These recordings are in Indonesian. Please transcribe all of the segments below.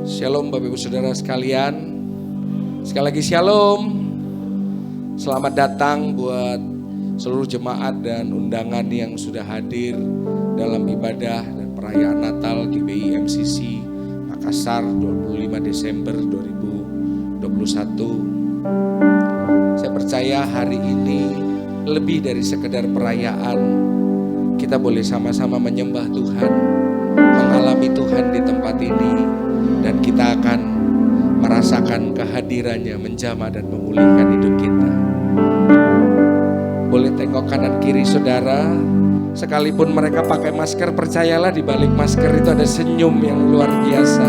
Shalom Bapak Ibu Saudara sekalian. Sekali lagi shalom. Selamat datang buat seluruh jemaat dan undangan yang sudah hadir dalam ibadah dan perayaan Natal di BIMCC Makassar 25 Desember 2021. Saya percaya hari ini lebih dari sekedar perayaan. Kita boleh sama-sama menyembah Tuhan, mengalami Tuhan di tempat ini, dan kita akan merasakan kehadirannya menjamah dan memulihkan hidup kita. Boleh tengok kanan kiri saudara, sekalipun mereka pakai masker, percayalah di balik masker itu ada senyum yang luar biasa.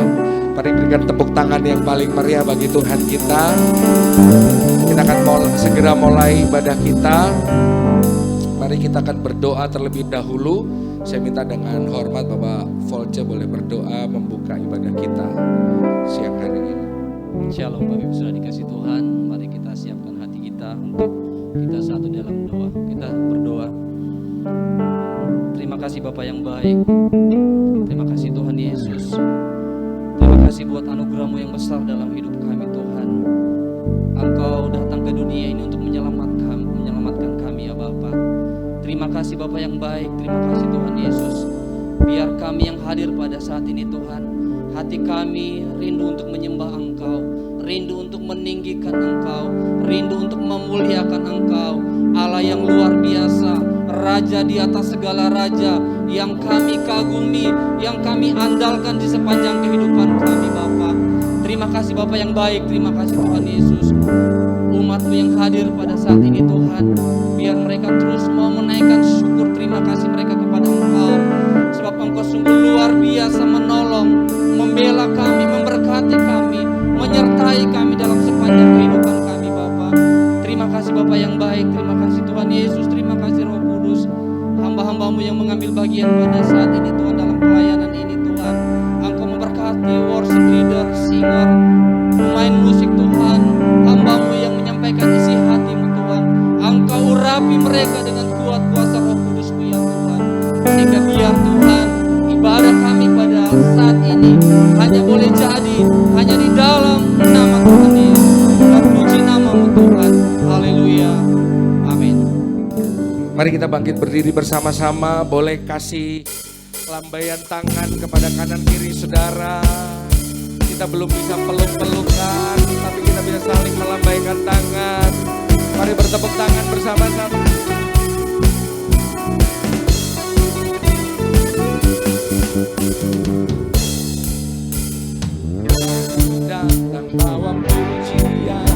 Mari berikan tepuk tangan yang paling meriah bagi Tuhan kita. Kita akan segera mulai ibadah kita. Mari kita akan berdoa terlebih dahulu. Saya minta dengan hormat Bapak Volce boleh berdoa membuka ibadah kita siang hari ini. Shalom Bapak Ibu sudah dikasih Tuhan. Mari kita siapkan hati kita untuk kita satu dalam doa. Kita berdoa. Terima kasih Bapa yang baik. Terima kasih Tuhan Yesus. Terima kasih buat anugerah-Mu yang besar dalam hidup kami Tuhan. Engkau datang ke dunia ini untuk menyelamatkan kami ya Bapa. Terima kasih Bapa yang baik. Terima kasih Tuhan Yesus. Biar kami yang hadir pada saat ini Tuhan, hati kami rindu untuk menyembah Engkau, rindu untuk meninggikan Engkau, rindu untuk memuliakan Engkau, Allah yang luar biasa, Raja di atas segala raja, yang kami kagumi, yang kami andalkan di sepanjang kehidupan kami Bapa. Terima kasih Bapa yang baik. Terima kasih Tuhan Yesus. Umat-Mu yang hadir pada saat ini Tuhan, biar mereka terus mau menaikkan syukur terima kasih mereka kepada Engkau, sebab Engkau sungguh luar biasa menolong, membela kami, memberkati kami, menyertai kami dalam sepanjang kehidupan kami Bapa. Terima kasih Bapa yang baik. Terima kasih Tuhan Yesus. Terima kasih Roh Kudus, hamba-hamba-Mu yang mengambil bagian pada saat ini Tuhan dalam pelayanan ini Tuhan. Engkau memberkati worship leader, singer, pemain musik Tuhan, hamba-Mu yang menyampaikan isi hati-Mu Tuhan. Engkau urapi mereka dengan kuat kuasa Roh Kudus-Mu ya Tuhan, sehingga biar Tuhan ibadah kami pada saat ini hanya boleh jadi hanya di dalam nama Tuhan Yesus. Puji nama-Mu Tuhan. Haleluya. Amin. Mari kita bangkit berdiri bersama-sama. Boleh kasih lambaian tangan kepada kanan kiri saudara. Kita belum bisa peluk-pelukan, tapi kita bisa saling melambaikan tangan. Mari bertepuk tangan bersama-sama. Datang bawa pujian,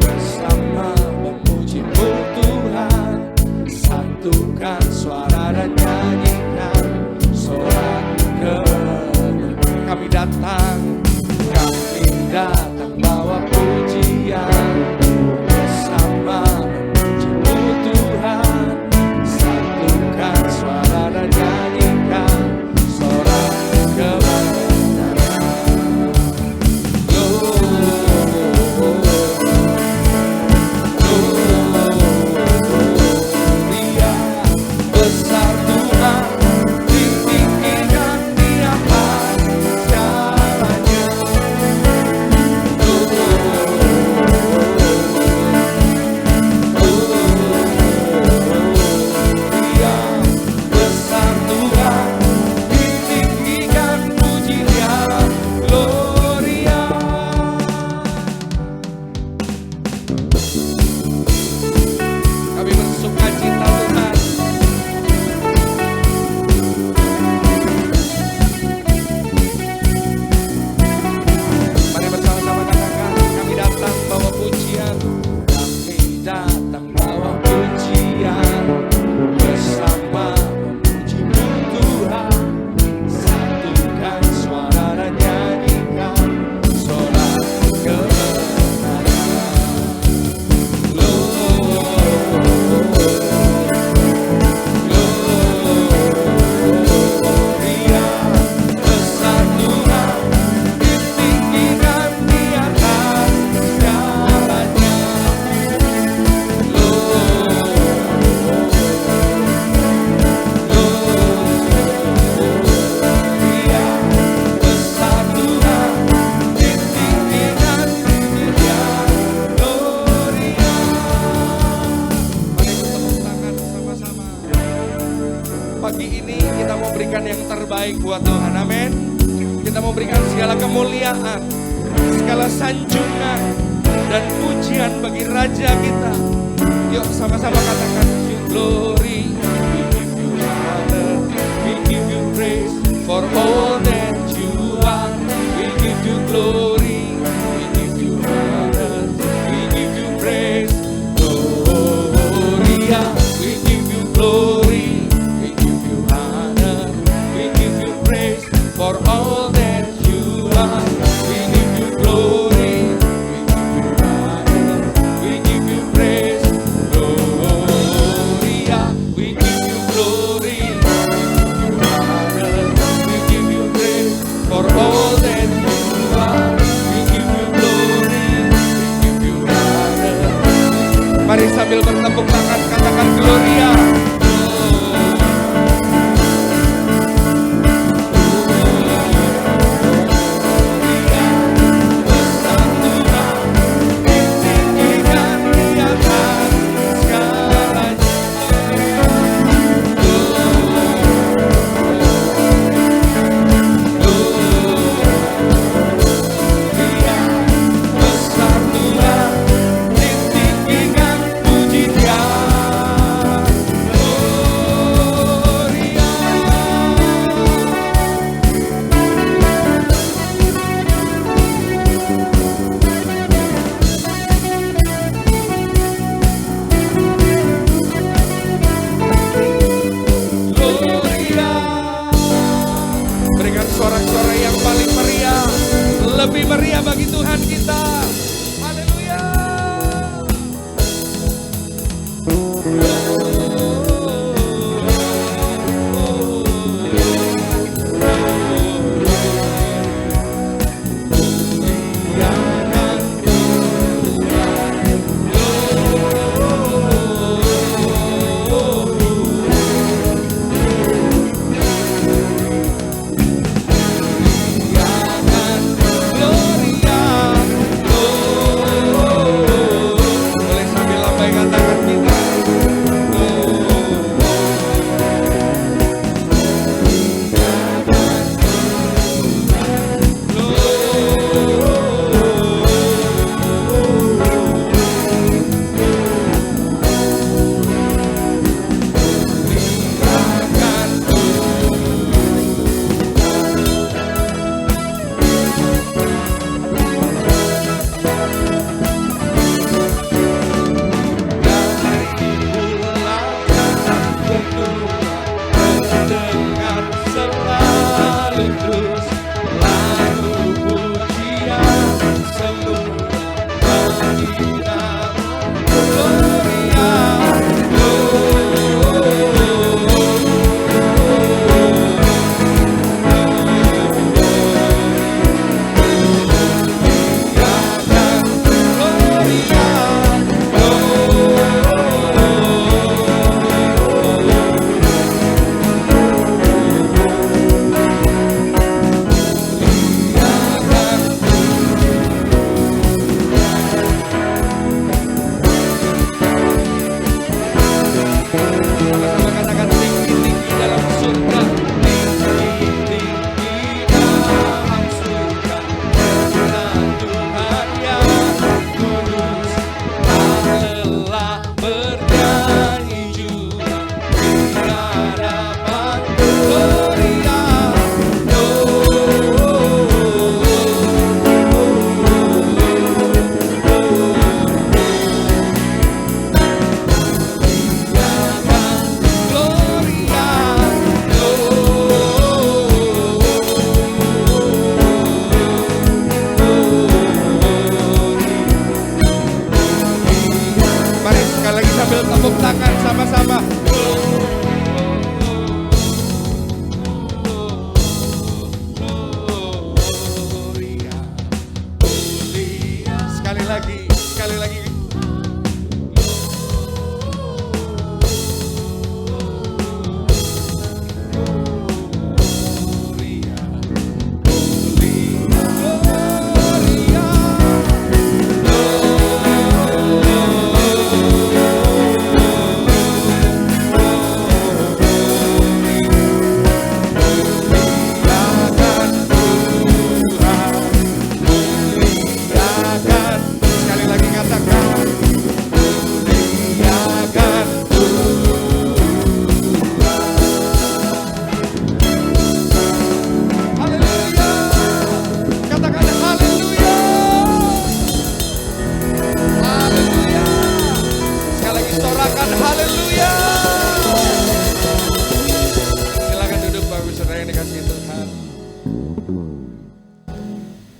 bersama memuji-Mu Tuhan. Satukan suara dan nyanyikan sorak kebenaran. Kami datang bawa pujian, bersama memuji-Mu Tuhan. Satukan suara dan nyanyikan sorak kebenaran. Gloria, besar Tuhan, tinggi dan Dia maha. baik buat Tuhan, amin. Kita mau berikan segala kemuliaan, segala sanjungan dan pujian bagi Raja kita. Yuk sama-sama katakan, you glory, we give you honor, we give you praise for all that you are. We give you glory, we give you honor, we give you praise. Gloria, we give you glory, we give you honor, we give you praise for all that you are. We give you glory, we give you honor, we give you praise. Gloria, we give you glory, we give you honor, we give you praise for all that you are. We give you glory, we give you honor. Mari sambil bertepuk tangan katakan Gloria. Sorak-sorai yang paling meriah, lebih meriah bagi Tuhan kita. Haleluya.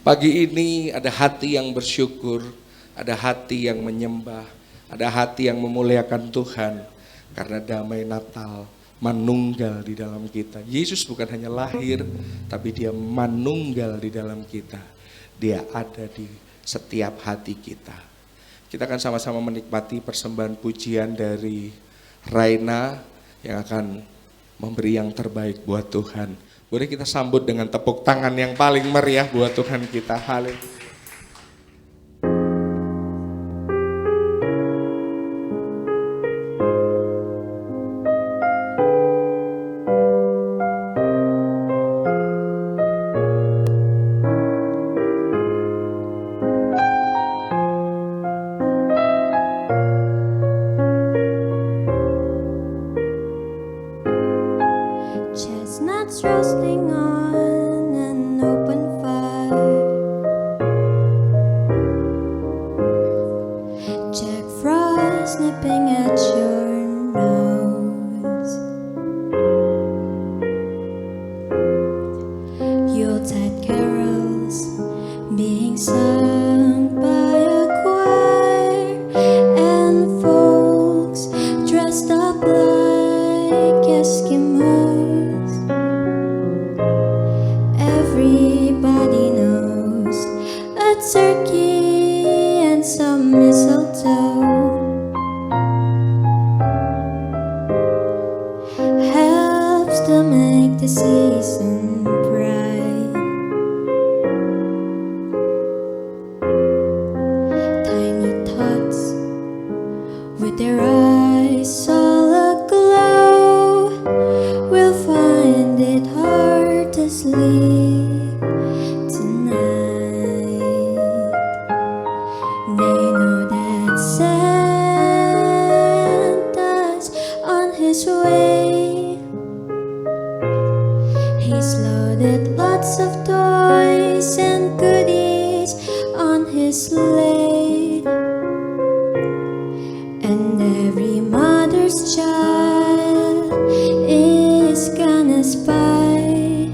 Pagi ini ada hati yang bersyukur, ada hati yang menyembah, ada hati yang memuliakan Tuhan. Karena damai Natal manunggal di dalam kita. Yesus bukan hanya lahir, tapi dia manunggal di dalam kita. Dia ada di setiap hati kita. Kita akan sama-sama menikmati persembahan pujian dari Raina yang akan memberi yang terbaik buat Tuhan. Boleh kita sambut dengan tepuk tangan yang paling meriah buat Tuhan kita. Haleluya. Chestnuts roasting on an open fire, Jack Frost nipping at your nose, Yuletide carols being sung by a choir, and folks dressed up like Eskimos. Everybody knows a turkey and some mistletoe helps to make the season bright. Tiny tots with their eyes all aglow will find it hard to sleep tonight. They know that Santa's on his way. He's loaded lots of toys and goodies on his sleigh, and every mother's child is gonna spy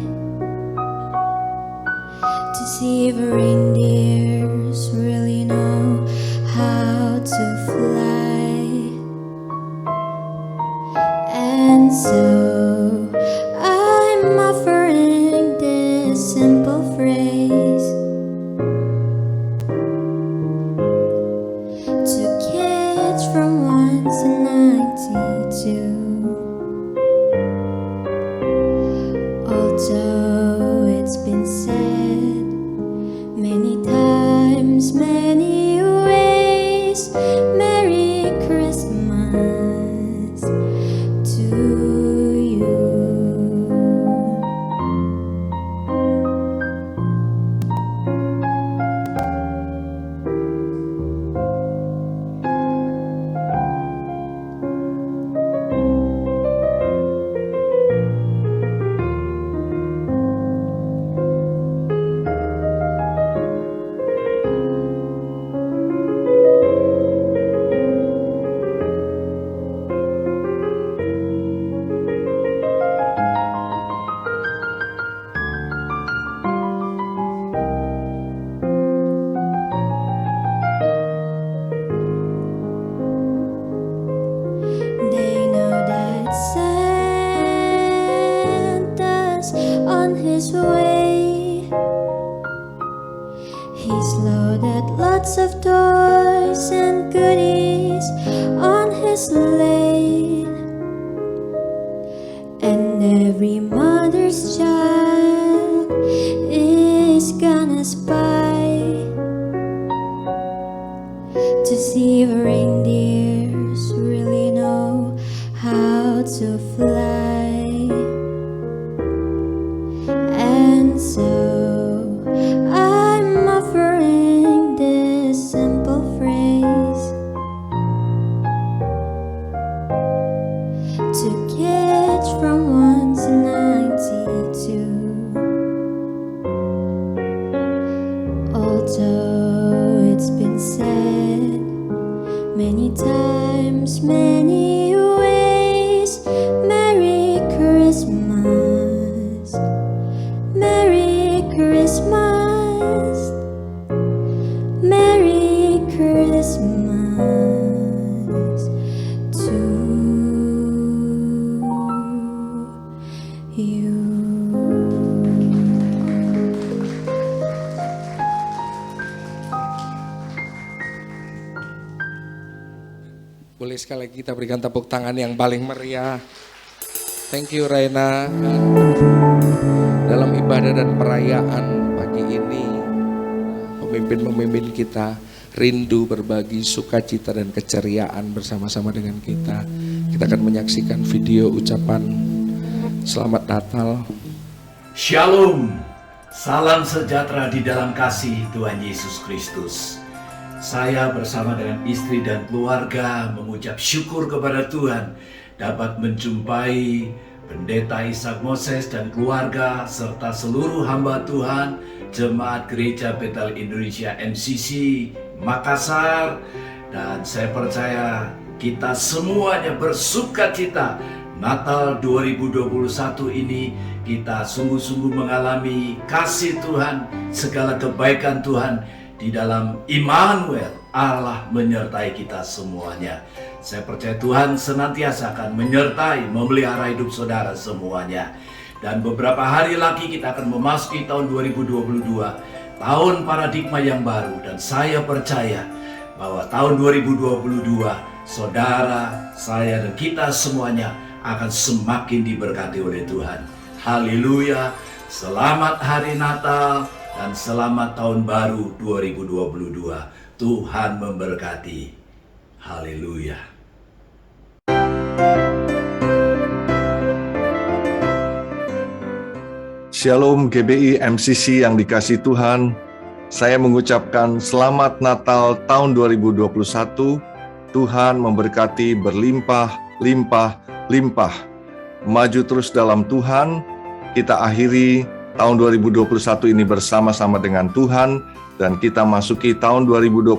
to see if reindeers really know how to fly. And so I'm offering this simple phrase to kids from 1 to 92. Although it's been said many times, many ways, Merry Christmas to you. They know that Santa's on his way. He's loaded lots of toys and goodies on his sleigh, and every mother's child is gonna spy to see if reindeers really know how to fly. And so I'm offering this simple phrase to kids from 1 to 92. Although it's been said many times, many ways, Merry Christmas, Merry Christmas, Merry Christmas to you. Boleh sekali lagi kita berikan tepuk tangan yang paling meriah. Thank you Raina. Dalam ibadah dan perayaan pagi ini, pemimpin-pemimpin kita rindu berbagi sukacita dan keceriaan bersama-sama dengan kita. Kita akan menyaksikan video ucapan Selamat Natal. Shalom, salam sejahtera di dalam kasih Tuhan Yesus Kristus. Saya bersama dengan istri dan keluarga mengucap syukur kepada Tuhan dapat menjumpai Pendeta Ishak Moses dan keluarga serta seluruh hamba Tuhan Jemaat Gereja Betel Indonesia MCC Makassar, dan saya percaya kita semuanya bersukacita. Natal 2021 ini kita sungguh-sungguh mengalami kasih Tuhan, segala kebaikan Tuhan di dalam Immanuel, Allah menyertai kita semuanya. Saya percaya Tuhan senantiasa akan menyertai, memelihara hidup saudara semuanya. Dan beberapa hari lagi kita akan memasuki tahun 2022, tahun paradigma yang baru. Dan saya percaya bahwa tahun 2022, saudara, saya, dan kita semuanya akan semakin diberkati oleh Tuhan. Haleluya, selamat hari Natal dan selamat tahun baru 2022. Tuhan memberkati. Haleluya. Shalom GBI MCC yang dikasihi Tuhan. Saya mengucapkan selamat Natal tahun 2021. Tuhan memberkati berlimpah, limpah, limpah. Maju terus dalam Tuhan. Kita akhiri tahun 2021 ini bersama-sama dengan Tuhan, dan kita masuki tahun 2022,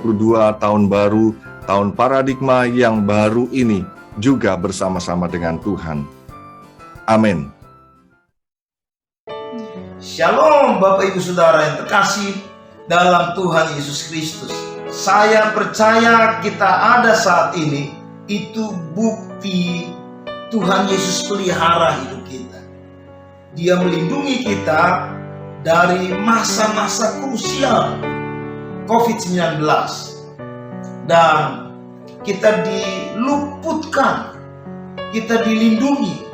tahun baru, tahun paradigma yang baru ini juga bersama-sama dengan Tuhan. Amin. Shalom Bapak Ibu Saudara yang terkasih dalam Tuhan Yesus Kristus. Saya percaya kita ada saat ini, itu bukti Tuhan Yesus pelihara hidup kita. Dia melindungi kita dari masa-masa krusial COVID-19. Dan kita diluputkan, kita dilindungi.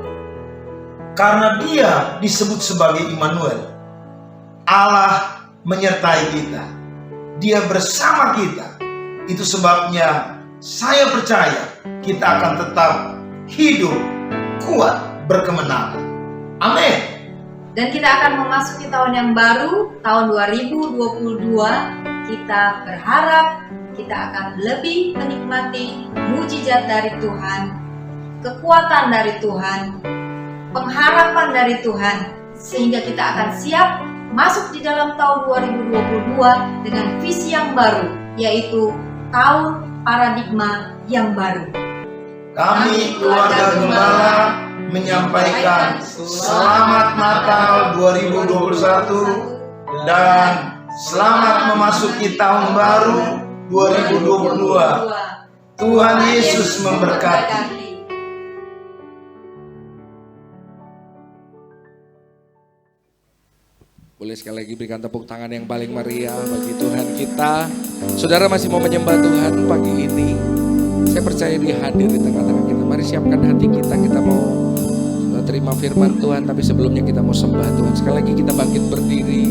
Karena Dia disebut sebagai Immanuel. Allah menyertai kita. Dia bersama kita. Itu sebabnya saya percaya kita akan tetap hidup, kuat, berkemenangan. Amin. Dan kita akan memasuki tahun yang baru, tahun 2022. Kita berharap kita akan lebih menikmati mujizat dari Tuhan, kekuatan dari Tuhan, pengharapan dari Tuhan, sehingga kita akan siap masuk di dalam tahun 2022 dengan visi yang baru, yaitu tahun paradigma yang baru. Kami keluarga Gembala menyampaikan selamat Natal 2021 dan selamat memasuki tahun baru 2022. Tuhan Yesus memberkati. Boleh sekali lagi berikan tepuk tangan yang paling meriah bagi Tuhan kita. Saudara masih mau menyembah Tuhan pagi ini. Saya percaya Dia hadir di tengah-tengah kita. Mari siapkan hati kita. Kita mau terima firman Tuhan, tapi sebelumnya kita mau sembah Tuhan. Sekali lagi kita bangkit berdiri.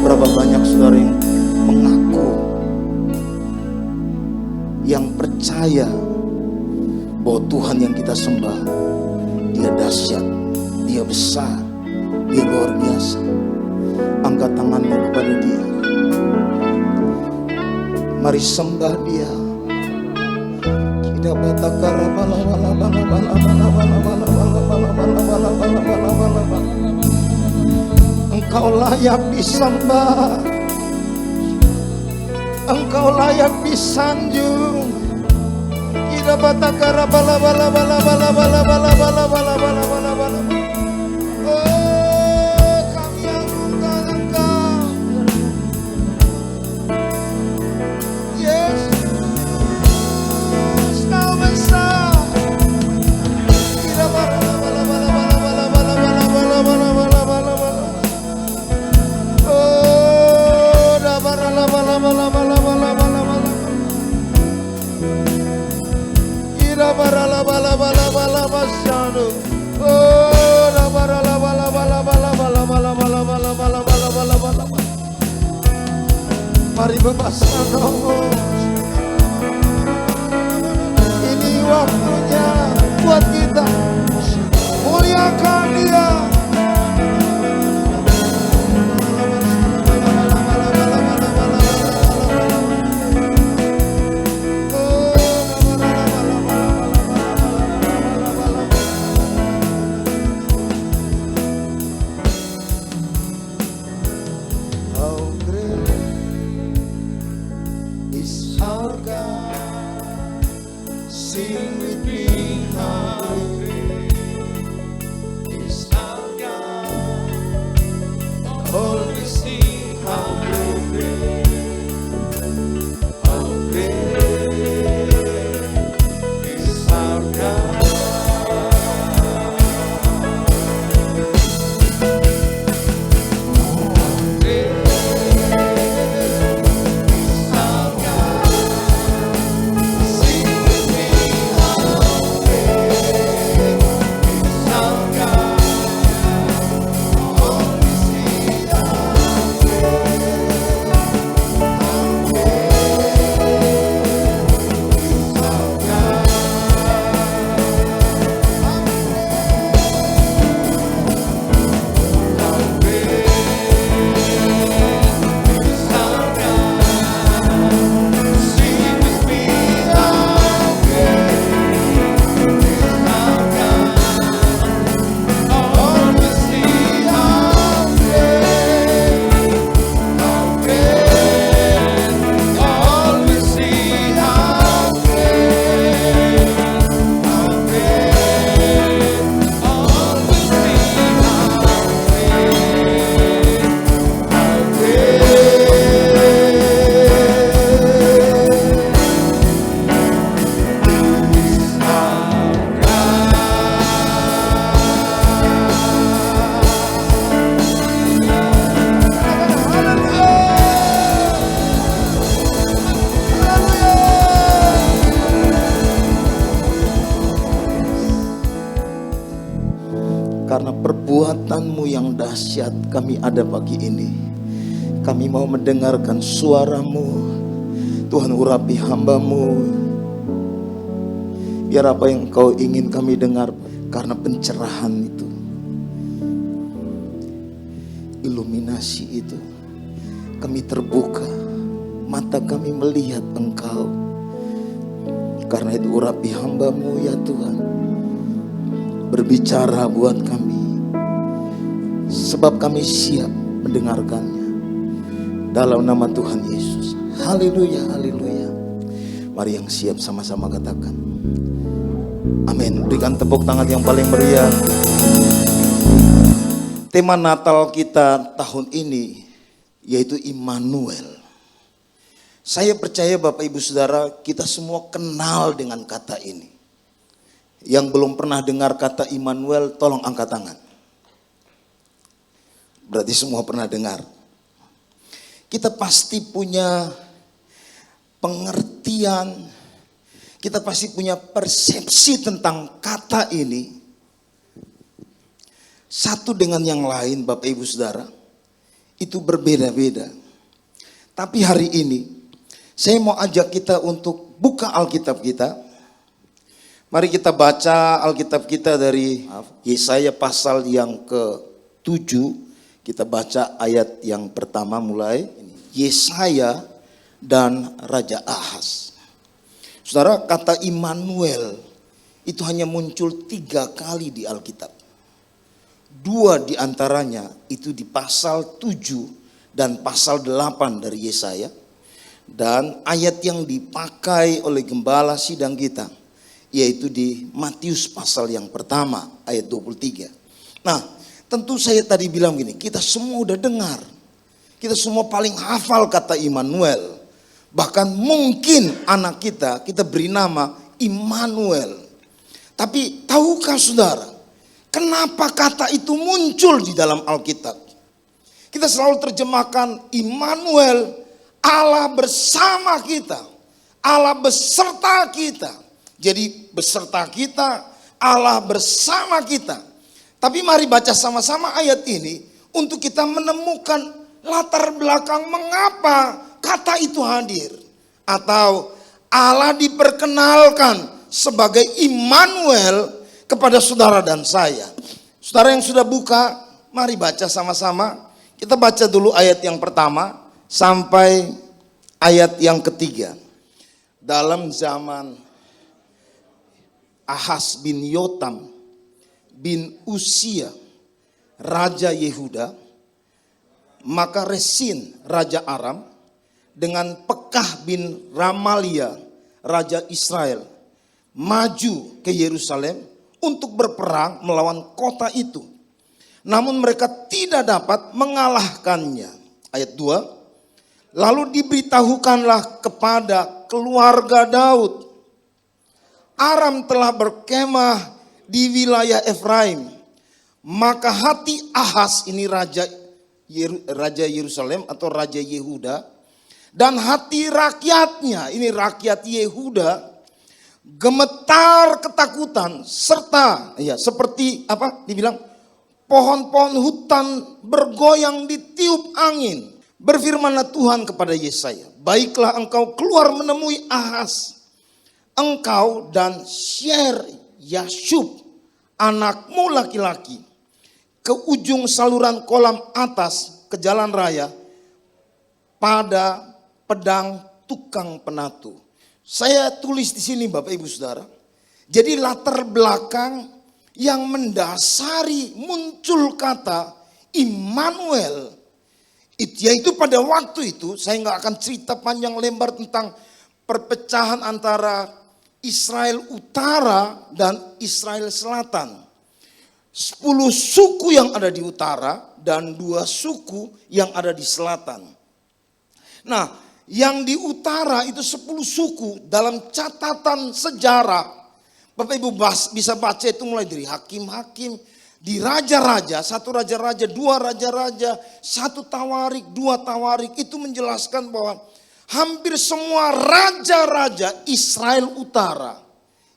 Berapa banyak saudara yang mengaku, yang percaya bahwa Tuhan yang kita sembah, Dia dahsyat, Dia besar, Dia luar biasa. Angkat tanganmu kepada Dia. Mari sembah Dia. Kita batakara bala bala bala bala bala bala bala bala bala bala bala bala bala bala. Engkau layak disembah, Engkau layak disanjung. Kita batakara bala bala bala bala bala bala bala bala bala bala bala. Oh, kami agungkan Engkau, Yesus, Kau besar. Kita bala bala bala bala bala bala bala bala bala bala bala bala. Oh, da bala bala bala bala bala bala bala. Ira bala bala bala bala basado. Oh, da bala bala bala bala bala bala bala bala bala bala bala bala. Mari bebaskan roh. Ini waktunya buat kita muliakan Dia. How great is our God? Sing with me, how great is our God? All we sing, how great, how great is our God? Sing with me, how dahsyat kami ada pagi ini. Kami mau mendengarkan suara-Mu. Tuhan, urapi hamba-Mu. Biar apa yang Engkau ingin kami dengar, karena pencerahan itu, iluminasi itu, kami terbuka, mata kami melihat Engkau. Karena itu urapi hamba-Mu ya Tuhan. Berbicara buat kami, sebab kami siap mendengarkannya. Dalam nama Tuhan Yesus. Haleluya, haleluya. Mari yang siap sama-sama katakan amin. Berikan tepuk tangan yang paling meriah. Tema Natal kita tahun ini yaitu Immanuel. Saya percaya Bapak Ibu Saudara, kita semua kenal dengan kata ini. Yang belum pernah dengar kata Immanuel, tolong angkat tangan. Berarti semua pernah dengar. Kita pasti punya pengertian, kita pasti punya persepsi tentang kata ini. Satu dengan yang lain Bapak Ibu Saudara, itu berbeda-beda. Tapi hari ini, saya mau ajak kita untuk buka Alkitab kita. Mari kita baca Alkitab kita dari Yesaya pasal yang ke-7. Kita baca ayat yang pertama mulai. Yesaya dan Raja Ahaz. Saudara, kata Immanuel itu hanya muncul 3 kali di Alkitab. 2 diantaranya itu di pasal 7 dan pasal 8 dari Yesaya. Dan ayat yang dipakai oleh gembala sidang kita yaitu di Matius pasal yang pertama ayat 23. Nah, tentu saya tadi bilang gini, kita semua udah dengar. Kita semua paling hafal kata Immanuel. Bahkan mungkin anak kita beri nama Immanuel. Tapi tahukah saudara, kenapa kata itu muncul di dalam Alkitab? Kita selalu terjemahkan Immanuel, Allah bersama kita, Allah beserta kita. Jadi beserta kita, Allah bersama kita. Tapi mari baca sama-sama ayat ini untuk kita menemukan latar belakang mengapa kata itu hadir. Atau Allah diperkenalkan sebagai Immanuel kepada saudara dan saya. Saudara yang sudah buka, mari baca sama-sama. Kita baca dulu ayat yang pertama sampai ayat yang ketiga. Dalam zaman Ahaz bin Yotam bin Usia, Raja Yehuda, maka Resin, Raja Aram, dengan Pekah bin Ramalia, Raja Israel, maju ke Yerusalem untuk berperang melawan kota itu. Namun mereka tidak dapat mengalahkannya. Ayat 2, lalu diberitahukanlah kepada keluarga Daud, Aram telah berkemah di wilayah Efraim. Maka hati Ahaz, ini Raja Yerusalem atau Raja Yehuda, dan hati rakyatnya, ini rakyat Yehuda, gemetar ketakutan serta seperti apa dibilang, pohon-pohon hutan bergoyang ditiup angin. Berfirmanlah Tuhan kepada Yesaya, baiklah engkau keluar menemui Ahaz, engkau dan Syer Yashub anakmu laki-laki, ke ujung saluran kolam atas ke jalan raya pada pedang tukang penatu. Saya tulis di sini Bapak Ibu Saudara. Jadi latar belakang yang mendasari muncul kata Immanuel, yaitu pada waktu itu, saya nggak akan cerita panjang lebar tentang perpecahan antara Israel Utara dan Israel Selatan. 10 suku yang ada di utara dan 2 suku yang ada di selatan. Nah, yang di utara itu 10 suku dalam catatan sejarah. Bapak Ibu bisa baca itu mulai dari hakim-hakim, di raja-raja, 1 raja-raja, 2 raja-raja, 1 tawarik, 2 tawarik, itu menjelaskan bahwa hampir semua raja-raja Israel Utara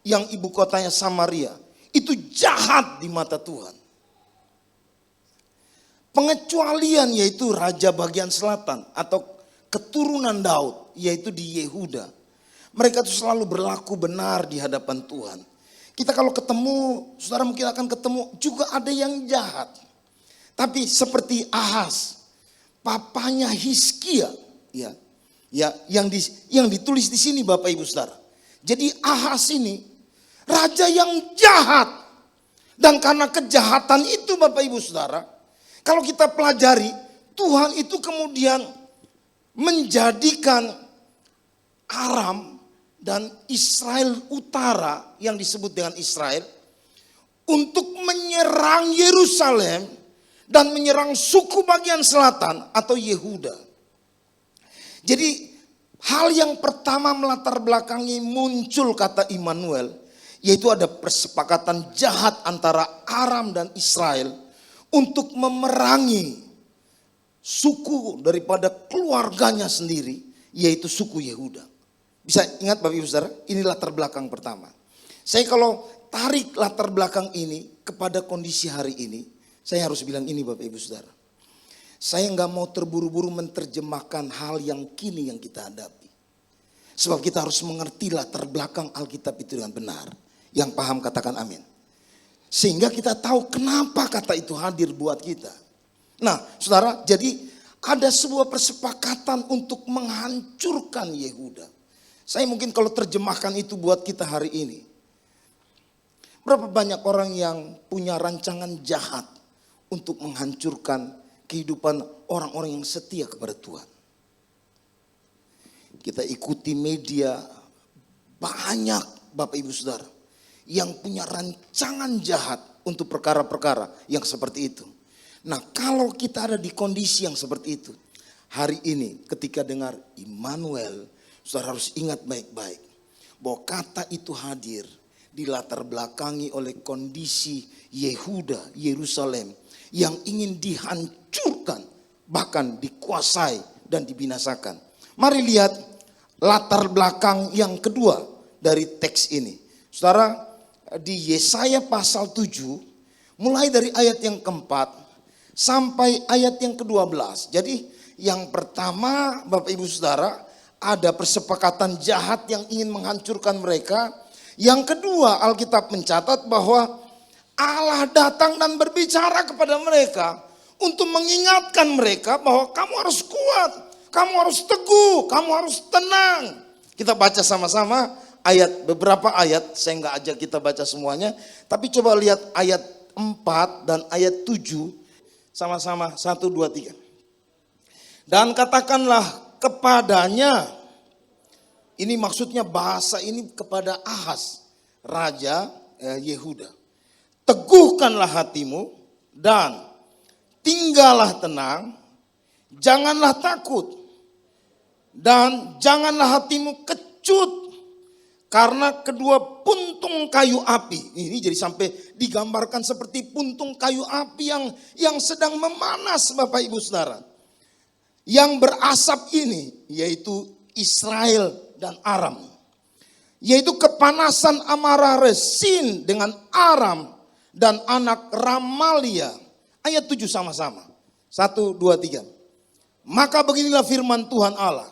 yang ibu kotanya Samaria itu jahat di mata Tuhan. pengecualian yaitu raja bagian selatan atau keturunan Daud yaitu di Yehuda. Mereka itu selalu berlaku benar di hadapan Tuhan. Kita kalau ketemu, saudara mungkin akan ketemu juga ada yang jahat. Tapi seperti Ahaz, papanya Hizkia, yang ditulis di sini Bapak Ibu Saudara. Jadi Ahaz ini raja yang jahat. Dan karena kejahatan itu Bapak Ibu Saudara, kalau kita pelajari, Tuhan itu kemudian menjadikan Aram dan Israel Utara yang disebut dengan Israel untuk menyerang Yerusalem dan menyerang suku bagian selatan atau Yehuda. Jadi hal yang pertama melatar belakangi muncul kata Immanuel, yaitu ada persepakatan jahat antara Aram dan Israel untuk memerangi suku daripada keluarganya sendiri, yaitu suku Yehuda. Bisa ingat Bapak Ibu Saudara, ini latar belakang pertama. Saya kalau tarik latar belakang ini kepada kondisi hari ini, saya harus bilang ini Bapak Ibu Saudara. Saya nggak mau terburu-buru menerjemahkan hal yang kini yang kita hadapi. Sebab kita harus mengerti latar belakang Alkitab itu dengan benar. Yang paham katakan amin. Sehingga kita tahu kenapa kata itu hadir buat kita. Nah saudara, jadi ada sebuah persepakatan untuk menghancurkan Yehuda. Saya mungkin kalau terjemahkan itu buat kita hari ini. Berapa banyak orang yang punya rancangan jahat untuk menghancurkan kehidupan orang-orang yang setia kepada Tuhan. Kita ikuti media, banyak Bapak Ibu Saudara yang punya rancangan jahat untuk perkara-perkara yang seperti itu. Nah kalau kita ada di kondisi yang seperti itu, hari ini ketika dengar Immanuel, saudara harus ingat baik-baik bahwa kata itu hadir dilatar belakangi oleh kondisi Yehuda, Yerusalem yang ingin dihancurkan, bahkan dikuasai dan dibinasakan. Mari lihat latar belakang yang kedua dari teks ini. Saudara, di Yesaya pasal 7, mulai dari ayat yang keempat sampai ayat yang ke-12. Jadi yang pertama Bapak Ibu Saudara, ada persepakatan jahat yang ingin menghancurkan mereka. Yang kedua, Alkitab mencatat bahwa Allah datang dan berbicara kepada mereka untuk mengingatkan mereka bahwa kamu harus kuat, kamu harus teguh, kamu harus tenang. Kita baca sama-sama beberapa ayat, saya nggak ajak kita baca semuanya, tapi coba lihat ayat 4 dan ayat 7 sama-sama 1, 2, 3. Dan katakanlah kepadanya, ini maksudnya bahasa ini kepada Ahaz, raja Yehuda. Teguhkanlah hatimu dan tinggallah tenang, janganlah takut dan janganlah hatimu kecut karena kedua puntung kayu api. Ini jadi sampai digambarkan seperti puntung kayu api yang sedang memanas Bapak Ibu Saudara. Yang berasap ini yaitu Israel dan Aram. Yaitu kepanasan amarah Resin dengan Aram dan anak Ramalia. Ayat 7 sama-sama. 1, 2, 3. Maka beginilah firman Tuhan Allah.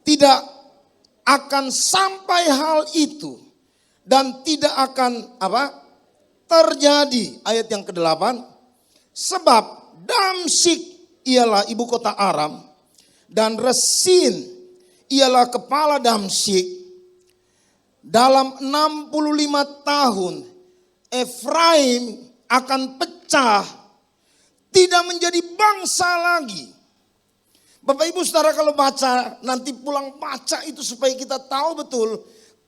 Tidak akan sampai hal itu dan tidak akan terjadi. Ayat yang ke-8. Sebab Damsyik ialah ibu kota Aram dan Resin ialah kepala Damsyik. Dalam 65 tahun Efraim akan pecah, tidak menjadi bangsa lagi. Bapak Ibu Saudara kalau baca, nanti pulang baca itu supaya kita tahu betul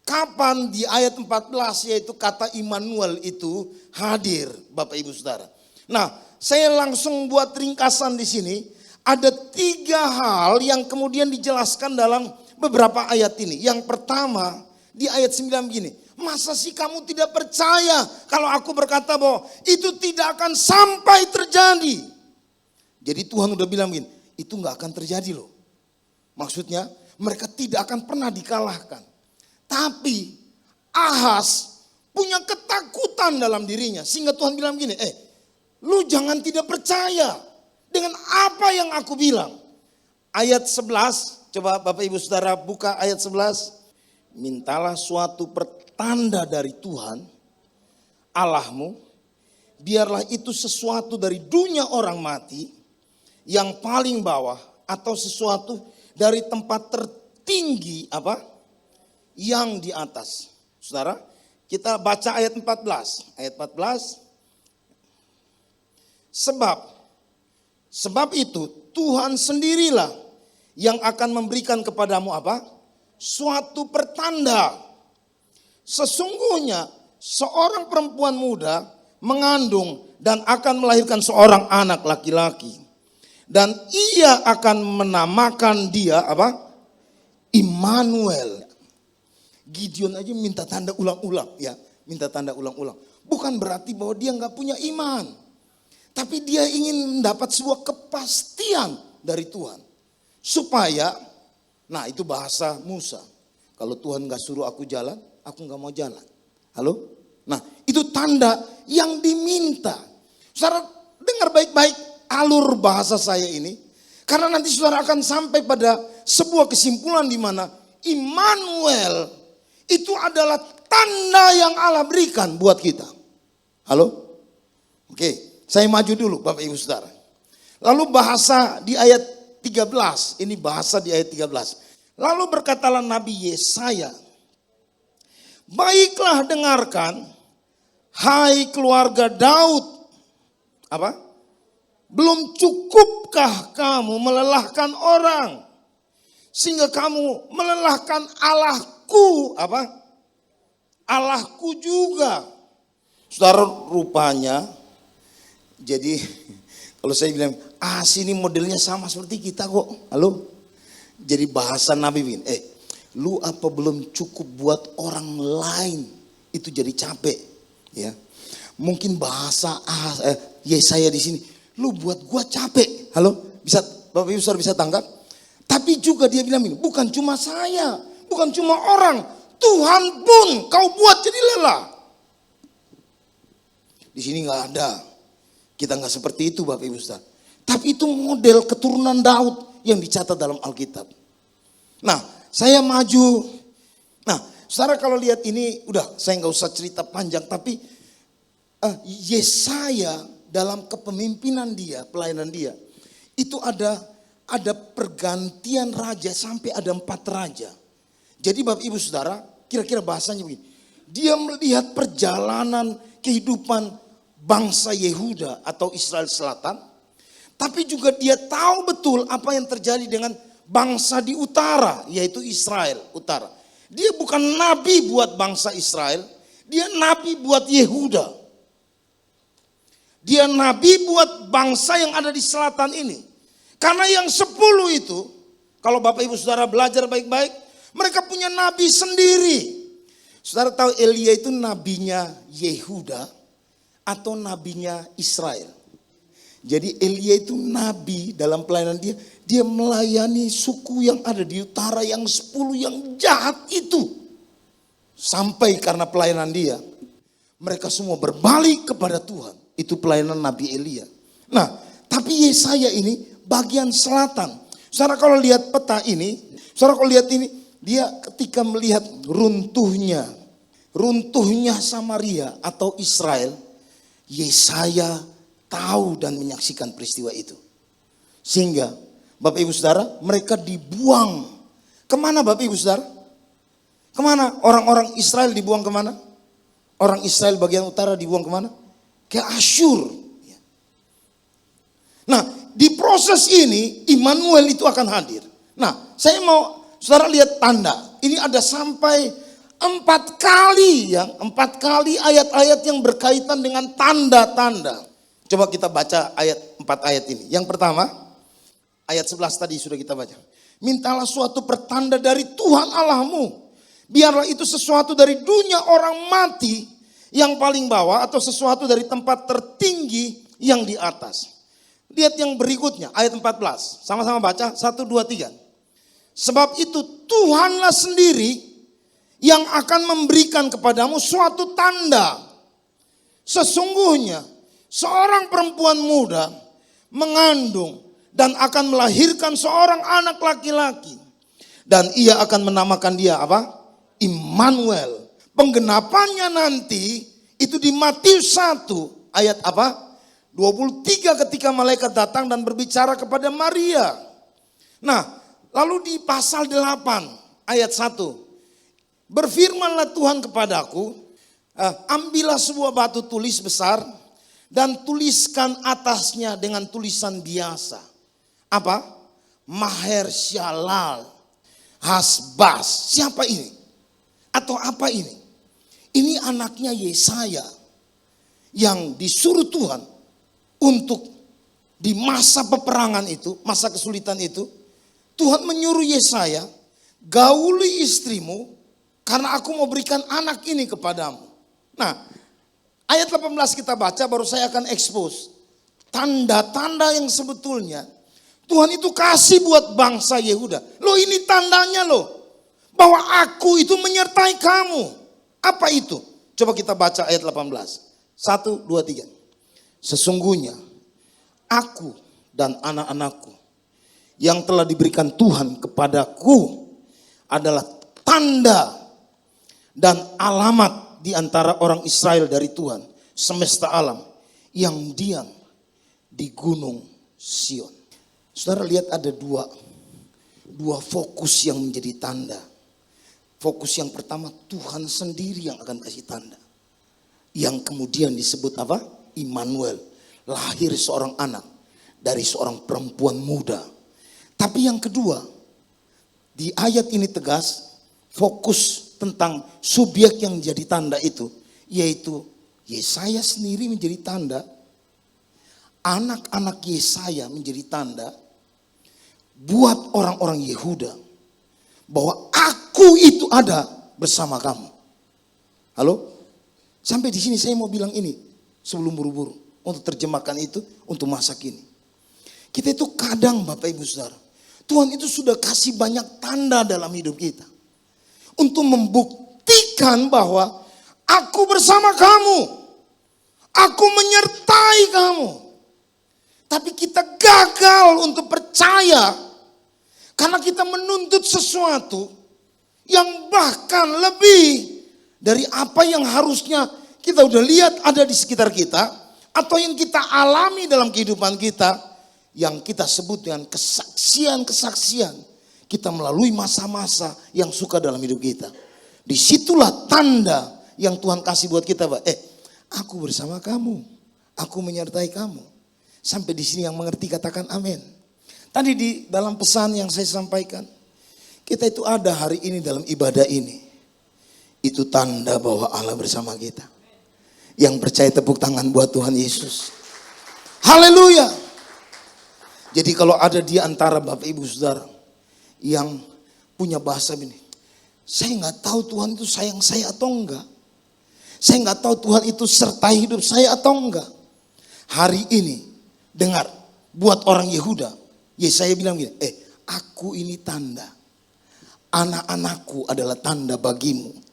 kapan di ayat 14 yaitu kata Immanuel itu hadir Bapak Ibu Saudara. Nah, saya langsung buat ringkasan di sini. Ada 3 hal yang kemudian dijelaskan dalam beberapa ayat ini. Yang pertama di ayat 9 begini. Masa sih kamu tidak percaya kalau aku berkata bahwa itu tidak akan sampai terjadi. Jadi Tuhan udah bilang begini, itu gak akan terjadi loh. Maksudnya mereka tidak akan pernah dikalahkan. Tapi Ahaz punya ketakutan dalam dirinya. Sehingga Tuhan bilang begini, lu jangan tidak percaya dengan apa yang aku bilang. Ayat 11, coba Bapak Ibu Saudara buka ayat 11. Mintalah suatu pertanda dari Tuhan Allahmu, biarlah itu sesuatu dari dunia orang mati yang paling bawah atau sesuatu dari tempat tertinggi yang di atas. Saudara, kita baca ayat 14. Ayat 14. Sebab itu Tuhan sendirilah yang akan memberikan kepadamu suatu pertanda. Sesungguhnya seorang perempuan muda mengandung dan akan melahirkan seorang anak laki-laki. Dan ia akan menamakan dia Immanuel. Gideon aja minta tanda ulang-ulang ya. Minta tanda ulang-ulang. Bukan berarti bahwa dia gak punya iman. Tapi dia ingin mendapat sebuah kepastian dari Tuhan. Supaya, nah itu bahasa Musa. Kalau Tuhan gak suruh aku jalan, aku gak mau jalan. Halo? Nah itu tanda yang diminta. Saudara dengar baik-baik alur bahasa saya ini. Karena nanti saudara akan sampai pada sebuah kesimpulan di mana Immanuel itu adalah tanda yang Allah berikan buat kita. Halo? Oke, saya maju dulu Bapak Ibu Saudara. Lalu bahasa di ayat 13, ini bahasa di ayat 13. Lalu berkatalah Nabi Yesaya, baiklah dengarkan, hai keluarga Daud. Belum cukupkah kamu melelahkan orang, sehingga kamu melelahkan Allahku, Allahku juga. Saudara, rupanya, jadi kalau saya bilang, sini modelnya sama seperti kita kok. Halo? Jadi bahasa Nabi begini, lu apa belum cukup buat orang lain itu jadi capek, ya? Mungkin bahasa Yesaya di sini, lu buat gua capek. Halo? Bisa Bapak Ibu Saudara bisa tangkap? Tapi juga dia bilang ini, bukan cuma saya, bukan cuma orang, Tuhan pun kau buat jadi lelah. Di sini nggak ada, kita nggak seperti itu Bapak Ibu Saudara. Tapi itu model keturunan Daud yang dicatat dalam Alkitab. Nah, saya maju. Nah, saudara kalau lihat ini, udah saya nggak usah cerita panjang, tapi Yesaya dalam kepemimpinan dia, pelayanan dia, itu ada pergantian raja sampai ada 4 raja. Jadi Bapak Ibu Saudara, kira-kira bahasanya begini. Dia melihat perjalanan kehidupan bangsa Yehuda atau Israel Selatan, tapi juga dia tahu betul apa yang terjadi dengan bangsa di utara, yaitu Israel utara. Dia bukan nabi buat bangsa Israel, dia nabi buat Yehuda. Dia nabi buat bangsa yang ada di selatan ini. Karena yang 10 itu, kalau Bapak Ibu Saudara belajar baik-baik, mereka punya nabi sendiri. Saudara tahu Elia itu nabinya Yehuda atau nabinya Israel. Jadi Elia itu nabi dalam pelayanan dia. Dia melayani suku yang ada di utara yang 10 yang jahat itu. Sampai karena pelayanan dia, mereka semua berbalik kepada Tuhan. Itu pelayanan Nabi Elia. Nah, tapi Yesaya ini bagian selatan. Saudara kalau lihat peta ini, saudara kalau lihat ini, dia ketika melihat runtuhnya Samaria atau Israel, Yesaya tahu dan menyaksikan peristiwa itu. Sehingga Bapak Ibu Saudara, mereka dibuang. Kemana Bapak Ibu Saudara? Kemana orang-orang Israel dibuang kemana? Orang Israel bagian utara dibuang kemana? Ke Asyur. Nah, di proses ini Immanuel itu akan hadir. Nah, saya mau saudara lihat tanda. Ini ada sampai 4 kali 4 kali ayat-ayat yang berkaitan dengan tanda-tanda. Coba kita baca 4 ayat ini. Yang pertama, ayat 11 tadi sudah kita baca. Mintalah suatu pertanda dari Tuhan Allahmu. Biarlah itu sesuatu dari dunia orang mati yang paling bawah atau sesuatu dari tempat tertinggi yang di atas. Lihat yang berikutnya, ayat 14. Sama-sama baca, 1, 2, 3. Sebab itu Tuhanlah sendiri yang akan memberikan kepadamu suatu tanda. Sesungguhnya seorang perempuan muda mengandung dan akan melahirkan seorang anak laki-laki. Dan ia akan menamakan dia apa? Immanuel. Penggenapannya nanti itu di Matius 1 ayat apa? 23 ketika malaikat datang dan berbicara kepada Maria. Nah, lalu di pasal 8 ayat 1. Berfirmanlah Tuhan kepadaku, ambillah sebuah batu tulis besar dan tuliskan atasnya dengan tulisan biasa. Apa? Maher-shalal Hasbaz. Siapa ini? Atau apa ini? Ini anaknya Yesaya yang disuruh Tuhan untuk di masa peperangan itu, masa kesulitan itu, Tuhan menyuruh Yesaya, gauli istrimu karena aku mau berikan anak ini kepadamu. Nah, ayat 18 kita baca, baru saya akan expose tanda-tanda yang sebetulnya Tuhan itu kasih buat bangsa Yehuda. Loh, ini tandanya loh, bahwa aku itu menyertai kamu. Apa itu? Coba kita baca ayat 18. 1, 2, 3. Sesungguhnya aku dan anak-anakku yang telah diberikan Tuhan kepadaku adalah tanda dan alamat di antara orang Israel dari Tuhan semesta alam yang diam di gunung Sion. Saudara lihat ada dua fokus yang menjadi tanda. Fokus yang pertama, Tuhan sendiri yang akan kasih tanda. Yang kemudian disebut apa? Immanuel. Lahir seorang anak dari seorang perempuan muda. Tapi yang kedua, di ayat ini tegas, fokus tentang subjek yang menjadi tanda itu. Yaitu Yesaya sendiri menjadi tanda. Anak-anak Yesaya menjadi tanda. Buat orang-orang Yehuda. Bahwa aku itu ada bersama kamu. Halo? Sampai di sini saya mau bilang ini sebelum buru-buru untuk terjemahkan itu untuk masa kini. Kita itu kadang Bapak Ibu Saudara, Tuhan itu sudah kasih banyak tanda dalam hidup kita untuk membuktikan bahwa aku bersama kamu. Aku menyertai kamu. Tapi kita gagal untuk percaya karena kita menuntut sesuatu yang bahkan lebih dari apa yang harusnya kita udah lihat ada di sekitar kita atau yang kita alami dalam kehidupan kita yang kita sebut dengan kesaksian-kesaksian kita melalui masa-masa yang suka dalam hidup kita. Disitulah tanda yang Tuhan kasih buat kita, aku bersama kamu, aku menyertai kamu. Sampai di sini yang mengerti katakan amin. Tadi di dalam pesan yang saya sampaikan, kita itu ada hari ini dalam ibadah ini. Itu tanda bahwa Allah bersama kita. Yang percaya tepuk tangan buat Tuhan Yesus. Haleluya. Jadi kalau ada di antara Bapak Ibu Saudara yang punya bahasa ini, saya nggak tahu Tuhan itu sayang saya atau enggak. Saya nggak tahu Tuhan itu sertai hidup saya atau enggak. Hari ini dengar, buat orang Yehuda, Yesaya bilang gini, aku ini tanda. Anak-anakku adalah tanda bagimu.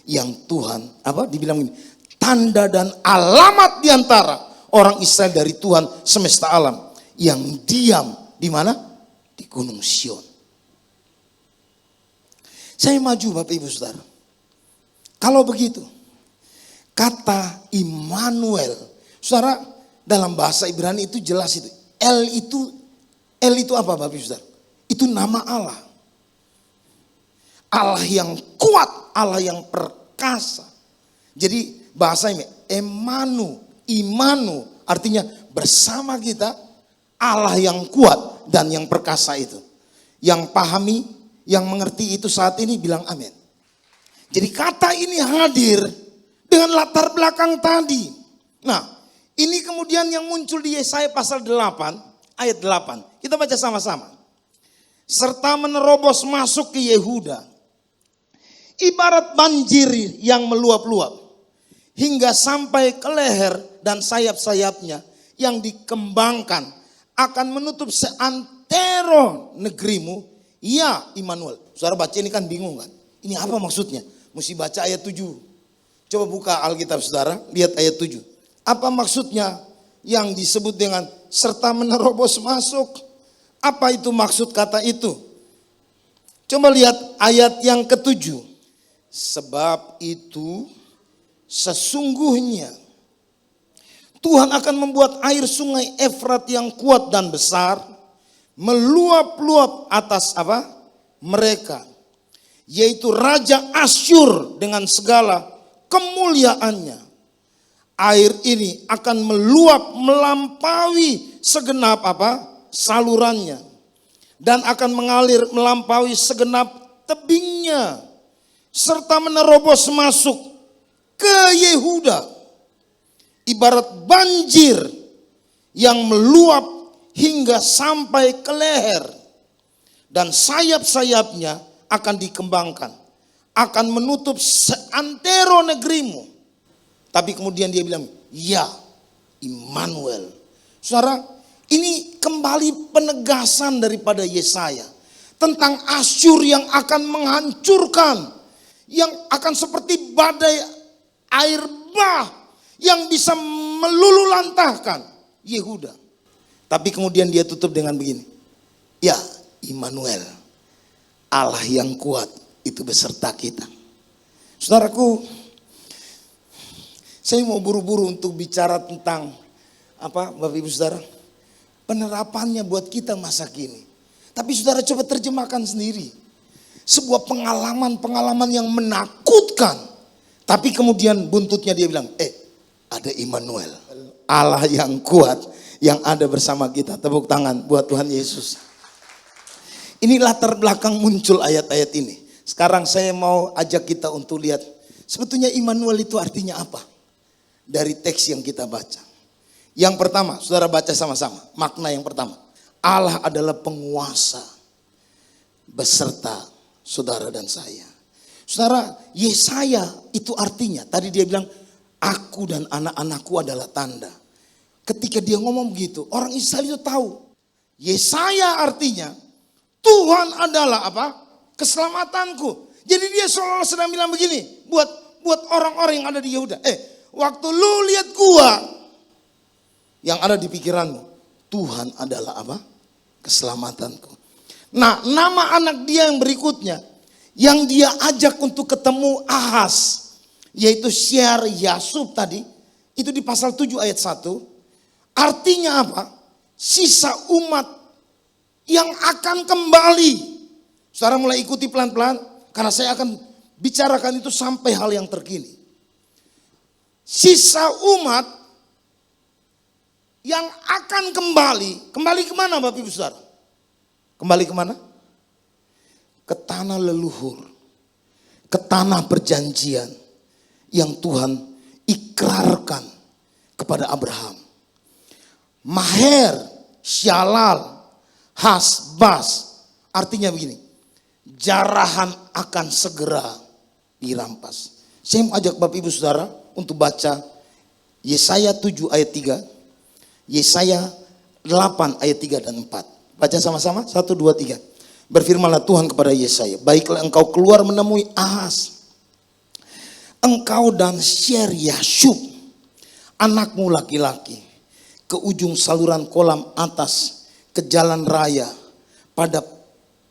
Yang Tuhan, dibilang gini, tanda dan alamat diantara orang Israel dari Tuhan semesta alam. Yang diam di mana? Di Gunung Sion. Saya maju Bapak Ibu Saudara. Kalau begitu, kata Immanuel, saudara, dalam bahasa Ibrani itu jelas itu. El itu apa Bapak Ibu Saudara? Itu nama Allah. Allah yang kuat, Allah yang perkasa. Jadi bahasa ini Imanu artinya bersama kita Allah yang kuat dan yang perkasa itu. Yang pahami, yang mengerti itu saat ini bilang amin. Jadi kata ini hadir dengan latar belakang tadi. Nah, ini kemudian yang muncul di Yesaya pasal 8 ayat 8. Kita baca sama-sama. Serta menerobos masuk ke Yehuda. Ibarat banjir yang meluap-luap. Hingga sampai ke leher dan sayap-sayapnya yang dikembangkan. Akan menutup seantero negerimu. Ya Immanuel. Saudara baca ini kan bingung kan. Ini apa maksudnya? Mesti baca ayat 7. Coba buka Alkitab saudara. Lihat ayat 7. Apa maksudnya yang disebut dengan serta menerobos masuk. Apa itu maksud kata itu? Coba lihat ayat yang ke-7. Sebab itu sesungguhnya Tuhan akan membuat air sungai Efrat yang kuat dan besar meluap-luap atas apa? Mereka, yaitu Raja Asyur dengan segala kemuliaannya. Air ini akan meluap melampaui segenap apa? Salurannya, dan akan mengalir melampaui segenap tebingnya, serta menerobos masuk ke Yehuda. Ibarat banjir yang meluap hingga sampai ke leher, dan sayap-sayapnya akan dikembangkan, akan menutup seantero negerimu. Tapi kemudian dia bilang, ya Immanuel. Saudara, ini kembali penegasan daripada Yesaya tentang Asyur yang akan menghancurkan, yang akan seperti badai air bah yang bisa melululantahkan Yehuda. Tapi kemudian dia tutup dengan begini, ya Immanuel, Allah yang kuat itu beserta kita. Saudaraku, saya mau buru-buru untuk bicara tentang apa, Bapak Ibu Saudara, penerapannya buat kita masa kini. Tapi saudara coba terjemahkan sendiri. Sebuah pengalaman yang menakutkan. Tapi kemudian buntutnya dia bilang, ada Immanuel, Allah yang kuat yang ada bersama kita. Tepuk tangan buat Tuhan Yesus. Ini latar belakang muncul ayat-ayat ini. Sekarang saya mau ajak kita untuk lihat sebetulnya Immanuel itu artinya apa dari teks yang kita baca. Yang pertama, saudara baca sama-sama. Makna yang pertama, Allah adalah penguasa beserta saudara dan saya. Saudara, Yesaya itu artinya, tadi dia bilang, aku dan anak-anakku adalah tanda. Ketika dia ngomong begitu, orang Israel itu tahu. Yesaya artinya, Tuhan adalah apa? Keselamatanku. Jadi dia seolah sedang bilang begini, buat orang-orang yang ada di Yehuda. Waktu lu lihat gua, yang ada di pikiranmu, Tuhan adalah apa? Keselamatanku. Nah, nama anak dia yang berikutnya, yang dia ajak untuk ketemu Ahaz, yaitu Syer Yasub tadi, itu di pasal 7 ayat 1. Artinya apa? Sisa umat yang akan kembali. Saudara mulai ikuti pelan-pelan, karena saya akan bicarakan itu sampai hal yang terkini. Sisa umat yang akan kembali kemana Bapak Ibu Saudara? Kembali kemana? Ke tanah leluhur, ke tanah perjanjian yang Tuhan ikrarkan kepada Abraham. Maher, Syalal, Hasbas, artinya begini, jarahan akan segera dirampas. Saya mau ajak Bapak Ibu Saudara untuk baca Yesaya 7 ayat 3, Yesaya 8 ayat 3 dan 4. Baca sama-sama, 1, 2, 3. Berfirmanlah Tuhan kepada Yesaya, baiklah engkau keluar menemui Ahaz, engkau dan Syer Yasub, anakmu laki-laki, ke ujung saluran kolam atas, ke jalan raya, pada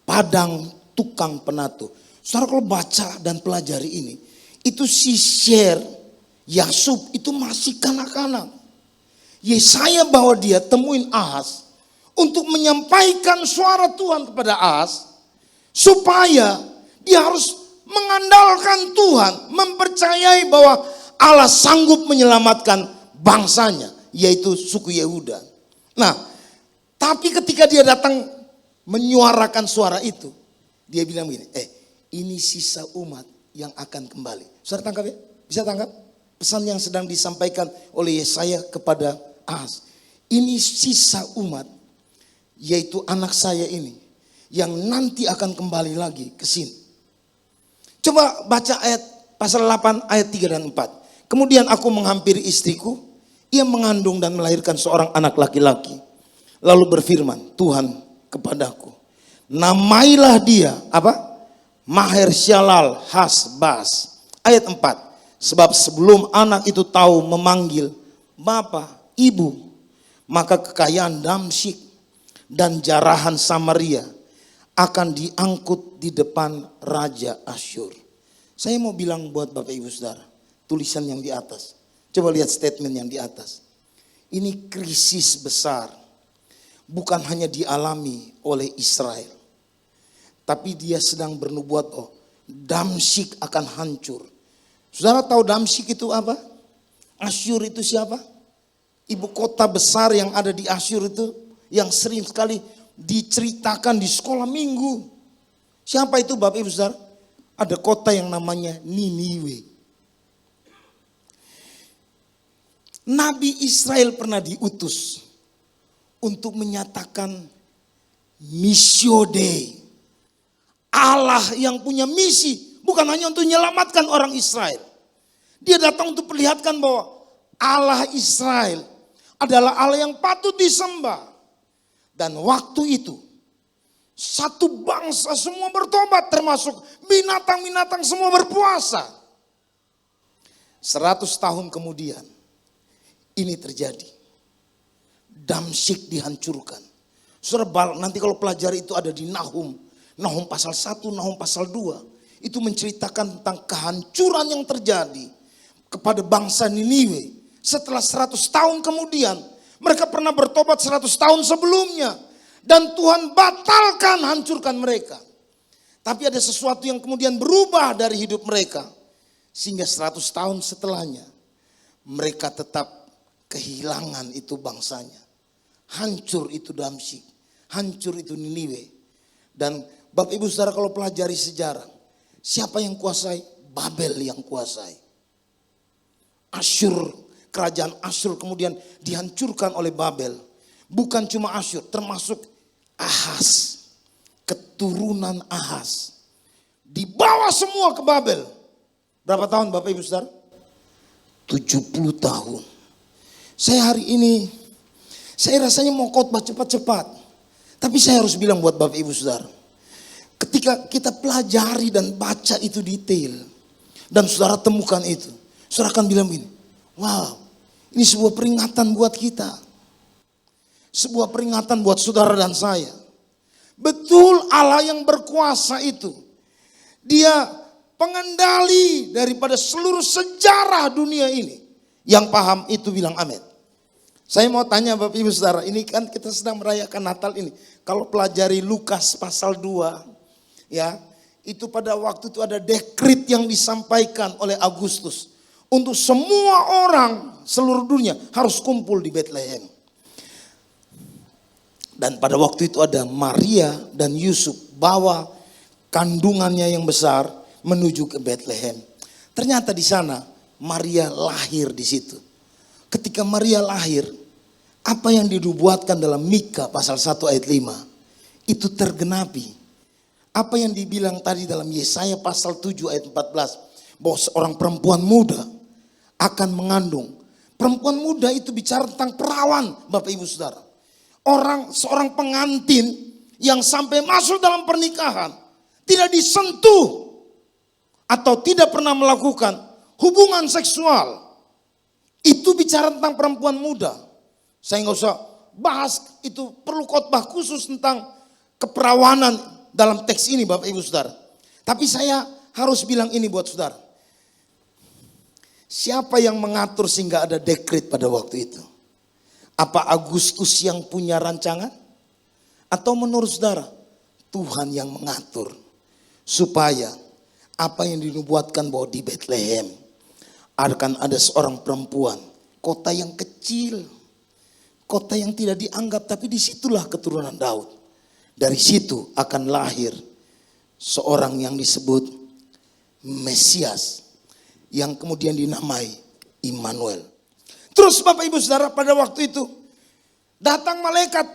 padang tukang penatu. Saudara kalau baca dan pelajari ini, itu si Syer Yasub itu masih kanak-kanak. Yesaya bawa dia temuin Ahaz untuk menyampaikan suara Tuhan kepada Ahaz, supaya dia harus mengandalkan Tuhan, mempercayai bahwa Allah sanggup menyelamatkan bangsanya, yaitu suku Yehuda. Nah, tapi ketika dia datang menyuarakan suara itu, dia bilang begini, ini sisa umat yang akan kembali. Saudara tangkap ya? Bisa tangkap? Pesan yang sedang disampaikan oleh Yesaya kepada Ahaz. Ini sisa umat, yaitu anak saya ini, yang nanti akan kembali lagi ke sini. Coba baca ayat pasal 8 ayat 3 dan 4. Kemudian aku menghampiri istriku, ia mengandung dan melahirkan seorang anak laki-laki. Lalu berfirman Tuhan kepadaku, namailah dia apa? Maher Syalal Hasbas. Ayat 4. Sebab sebelum anak itu tahu memanggil bapa, ibu, maka kekayaan Damsyik dan jarahan Samaria akan diangkut di depan Raja Asyur. Saya mau bilang buat Bapak Ibu Saudara, tulisan yang di atas. Coba lihat statement yang di atas. Ini krisis besar. Bukan hanya dialami oleh Israel. Tapi dia sedang bernubuat, Damsyik akan hancur. Saudara tahu Damsyik itu apa? Asyur itu siapa? Ibu kota besar yang ada di Asyur itu, yang sering sekali diceritakan di sekolah minggu. Siapa itu Bapak Ibu Saudara? Ada kota yang namanya Niniwe. Nabi Israel pernah diutus untuk menyatakan missio Dei. Allah yang punya misi bukan hanya untuk menyelamatkan orang Israel. Dia datang untuk perlihatkan bahwa Allah Israel adalah Allah yang patut disembah. Dan waktu itu satu bangsa semua bertobat, termasuk binatang-binatang semua berpuasa. 100 tahun kemudian ini terjadi. Damsyik dihancurkan. Saudara, nanti kalau pelajari itu ada di Nahum. Nahum pasal 1, Nahum pasal 2. Itu menceritakan tentang kehancuran yang terjadi kepada bangsa Niniwe. Setelah 100 tahun kemudian, mereka pernah bertobat 100 tahun sebelumnya. Dan Tuhan batalkan hancurkan mereka. Tapi ada sesuatu yang kemudian berubah dari hidup mereka. Sehingga 100 tahun setelahnya, mereka tetap kehilangan itu bangsanya. Hancur itu Damsyik. Hancur itu Niniwe. Dan Bapak Ibu Saudara kalau pelajari sejarah, siapa yang kuasai? Babel yang kuasai. Asyur, kerajaan Asyur kemudian dihancurkan oleh Babel. Bukan cuma Asyur, termasuk Ahaz, keturunan Ahaz. Dibawa semua ke Babel. Berapa tahun Bapak Ibu Saudara? 70 tahun. Saya hari ini, saya rasanya mau khotbah cepat-cepat. Tapi saya harus bilang buat Bapak Ibu Saudara, ketika kita pelajari dan baca itu detail, dan saudara temukan itu, saudara akan bilang begini, wow, ini sebuah peringatan buat kita. Sebuah peringatan buat saudara dan saya. Betul Allah yang berkuasa itu, Dia pengendali daripada seluruh sejarah dunia ini. Yang paham itu bilang amin. Saya mau tanya Bapak Ibu Saudara, ini kan kita sedang merayakan Natal ini. Kalau pelajari Lukas pasal 2, ya, itu pada waktu itu ada dekret yang disampaikan oleh Agustus. Untuk semua orang seluruh dunia harus kumpul di Bethlehem. Dan pada waktu itu ada Maria dan Yusuf bawa kandungannya yang besar menuju ke Bethlehem. Ternyata di sana Maria lahir di situ. Ketika Maria lahir, apa yang dinubuatkan dalam Mika pasal 1 ayat 5 itu tergenapi. Apa yang dibilang tadi dalam Yesaya pasal 7 ayat 14 bahwa seorang perempuan muda akan mengandung. Perempuan muda itu bicara tentang perawan, Bapak Ibu Saudara. Seorang pengantin yang sampai masuk dalam pernikahan tidak disentuh atau tidak pernah melakukan hubungan seksual. Itu bicara tentang perempuan muda. Saya nggak usah bahas, itu perlu khotbah khusus tentang keperawanan dalam teks ini Bapak Ibu Saudara. Tapi saya harus bilang ini buat saudara. Siapa yang mengatur sehingga ada dekret pada waktu itu? Apa Agustus yang punya rancangan? Atau menurut saudara, Tuhan yang mengatur supaya apa yang dinubuatkan bahwa di Bethlehem akan ada seorang perempuan, kota yang kecil, kota yang tidak dianggap, tapi disitulah keturunan Daud. Dari situ akan lahir seorang yang disebut Mesias, yang kemudian dinamai Immanuel. Terus Bapak Ibu Saudara, pada waktu itu datang malaikat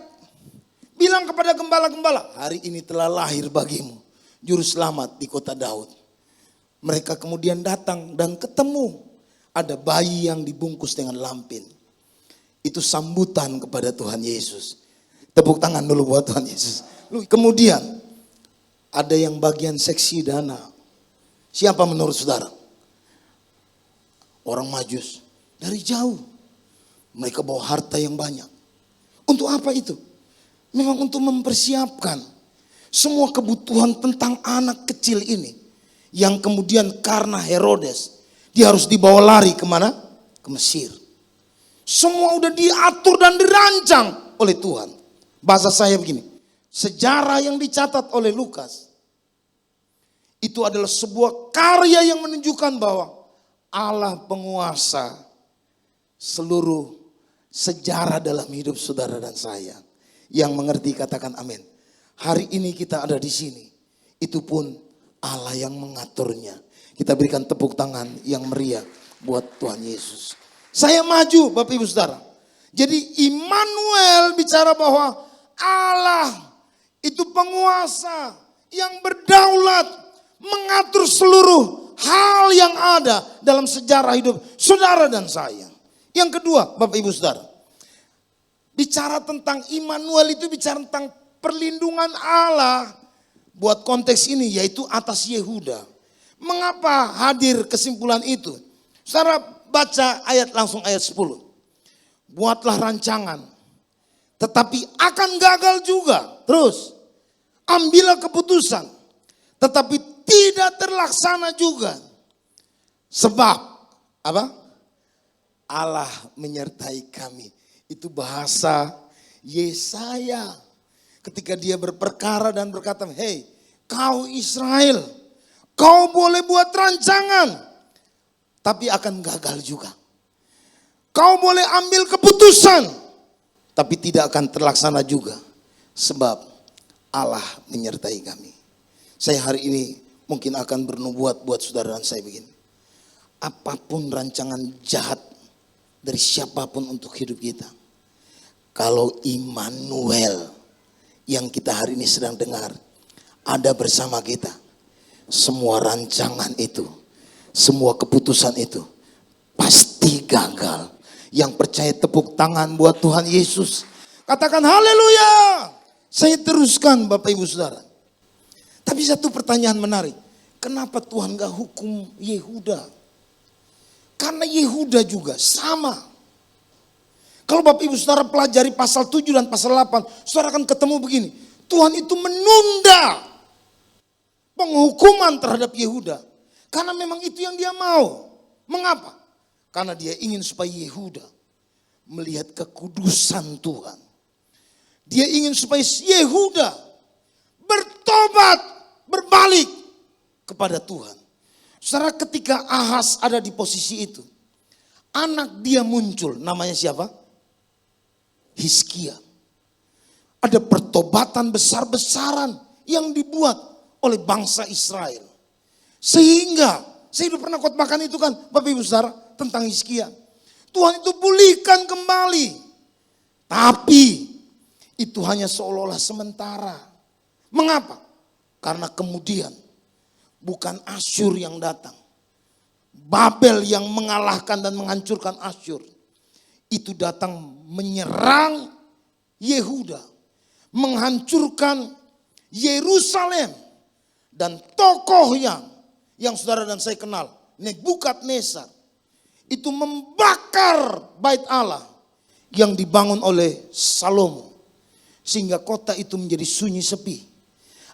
bilang kepada gembala-gembala, hari ini telah lahir bagimu juru selamat di kota Daud. Mereka kemudian datang dan ketemu ada bayi yang dibungkus dengan lampin. Itu sambutan kepada Tuhan Yesus. Tepuk tangan dulu buat Tuhan Yesus. Kemudian ada yang bagian seksi dana. Siapa menurut saudara? Orang Majus. Dari jauh mereka bawa harta yang banyak. Untuk apa itu? Memang untuk mempersiapkan semua kebutuhan tentang anak kecil ini. Yang kemudian karena Herodes, dia harus dibawa lari kemana? Ke Mesir. Semua udah diatur dan dirancang oleh Tuhan. Bahasa saya begini, sejarah yang dicatat oleh Lukas, itu adalah sebuah karya yang menunjukkan bahwa Allah penguasa seluruh sejarah dalam hidup saudara dan saya. Yang mengerti katakan amin. Hari ini kita ada di sini, itu pun Allah yang mengaturnya. Kita berikan tepuk tangan yang meriah buat Tuhan Yesus. Saya maju Bapak Ibu Saudara. Jadi Immanuel bicara bahwa Allah itu penguasa yang berdaulat mengatur seluruh hal yang ada dalam sejarah hidup saudara dan saya. Yang kedua Bapak Ibu Saudara, bicara tentang Immanuel itu bicara tentang perlindungan Allah buat konteks ini, yaitu atas Yehuda. Mengapa hadir kesimpulan itu? Saudara baca langsung ayat 10. Buatlah rancangan, tetapi akan gagal juga. Terus, ambillah keputusan, tetapi tidak terlaksana juga. Sebab, apa? Allah menyertai kami. Itu bahasa Yesaya. Ketika dia berperkara dan berkata, hei kau Israel, kau boleh buat rancangan, tapi akan gagal juga. Kau boleh ambil keputusan, tapi tidak akan terlaksana juga. Sebab Allah menyertai kami. Saya hari ini mungkin akan bernubuat buat saudara dan saya begini. Apapun rancangan jahat dari siapapun untuk hidup kita, kalau Immanuel yang kita hari ini sedang dengar ada bersama kita, semua rancangan itu, semua keputusan itu pasti gagal. Yang percaya tepuk tangan buat Tuhan Yesus. Katakan haleluya. Saya teruskan Bapak Ibu Saudara. Tapi satu pertanyaan menarik. Kenapa Tuhan gak hukum Yehuda? Karena Yehuda juga sama. Kalau Bapak Ibu Saudara pelajari pasal 7 dan pasal 8, saudara akan ketemu begini. Tuhan itu menunda penghukuman terhadap Yehuda. Karena memang itu yang dia mau. Mengapa? Karena dia ingin supaya Yehuda melihat kekudusan Tuhan. Dia ingin supaya Yehuda bertobat, berbalik kepada Tuhan. Saudara, ketika Ahaz ada di posisi itu, anak dia muncul, namanya siapa? Hizkia. Ada pertobatan besar-besaran yang dibuat oleh bangsa Israel. Sehingga, saya sudah pernah khotbahkan itu kan Bapak Ibu Saudara tentang Hizkia. Tuhan itu pulihkan kembali. Tapi itu hanya seolah-olah sementara. Mengapa? Karena kemudian bukan Asyur yang datang. Babel yang mengalahkan dan menghancurkan Asyur. Itu datang menyerang Yehuda. Menghancurkan Yerusalem. Dan tokoh yang saudara dan saya kenal, Nebukadnezar, itu membakar bait Allah yang dibangun oleh Salomo. Sehingga kota itu menjadi sunyi sepi.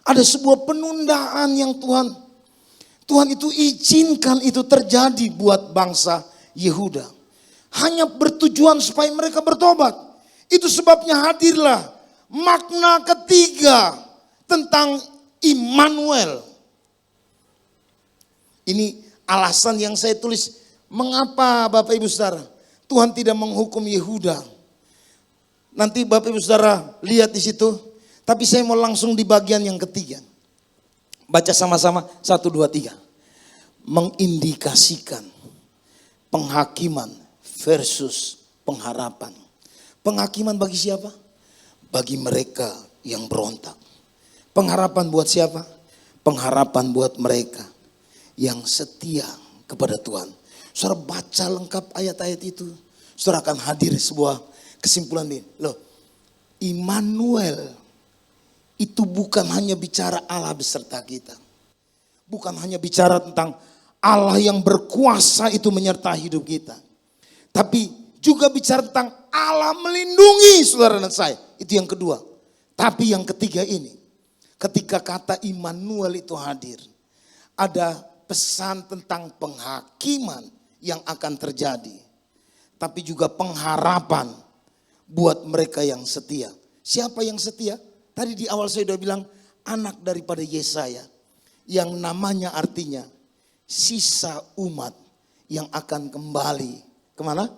Ada sebuah penundaan yang Tuhan itu izinkan itu terjadi buat bangsa Yehuda. Hanya bertujuan supaya mereka bertobat. Itu sebabnya hadirlah makna ketiga tentang Immanuel. Ini alasan yang saya tulis. Mengapa Bapak Ibu Saudara Tuhan tidak menghukum Yehuda? Nanti Bapak Ibu Saudara lihat di situ. Tapi saya mau langsung di bagian yang ketiga. Baca sama-sama 1, 2, 3. Mengindikasikan penghakiman versus pengharapan. Penghakiman bagi siapa? Bagi mereka yang berontak. Pengharapan buat siapa? Pengharapan buat mereka yang setia kepada Tuhan. Saudara baca lengkap ayat-ayat itu, saudara akan hadir sebuah kesimpulan ini. Loh, Immanuel itu bukan hanya bicara Allah beserta kita. Bukan hanya bicara tentang Allah yang berkuasa itu menyertai hidup kita. Tapi juga bicara tentang Allah melindungi saudara dan saya. Itu yang kedua. Tapi yang ketiga ini, ketika kata Immanuel itu hadir, ada pesan tentang penghakiman yang akan terjadi. Tapi juga pengharapan buat mereka yang setia. Siapa yang setia? Tadi di awal saya sudah bilang, anak daripada Yesaya. Yang namanya artinya sisa umat yang akan kembali kemana?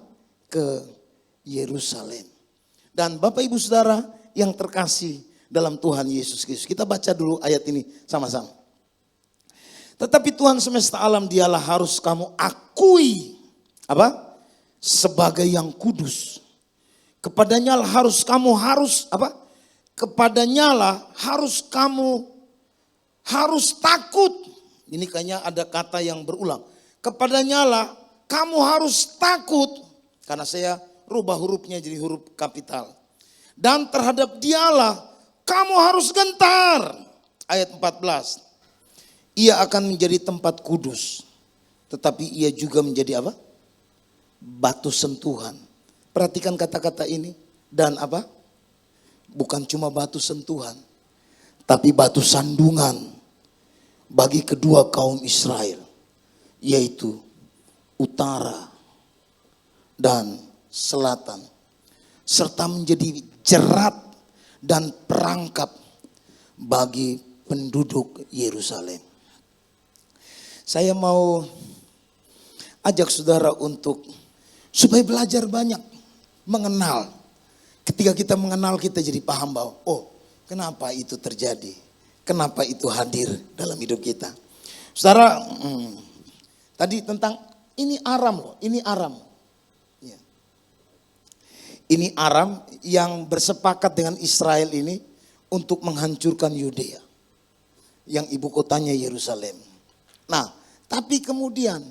Ke Yerusalem. Dan Bapak Ibu Saudara yang terkasih dalam Tuhan Yesus Kristus. Kita baca dulu ayat ini sama-sama. Tetapi Tuhan semesta alam dialah harus kamu akui. Apa? Sebagai yang kudus. Kepadanya lah harus kamu apa? Kepadanya lah harus kamu harus takut. Ini kayaknya ada kata yang berulang. Kepadanya lah kamu harus takut. Karena saya rubah hurufnya jadi huruf kapital. Dan terhadap dialah kamu harus gentar. Ayat 14. Ia akan menjadi tempat kudus. Tetapi ia juga menjadi apa? Batu sentuhan. Perhatikan kata-kata ini. Dan apa? Bukan cuma batu sentuhan. Tapi batu sandungan. Bagi kedua kaum Israel. Yaitu utara dan selatan. Serta menjadi jerat dan perangkap bagi penduduk Yerusalem. Saya mau ajak saudara untuk supaya belajar banyak mengenal. Ketika kita mengenal kita jadi paham bahwa oh kenapa itu terjadi. Kenapa itu hadir dalam hidup kita. Saudara tadi tentang ini Aram loh. Ini Aram. Ya. Ini Aram yang bersepakat dengan Israel ini untuk menghancurkan Yudea. Yang ibu kotanya Yerusalem. Nah tapi kemudian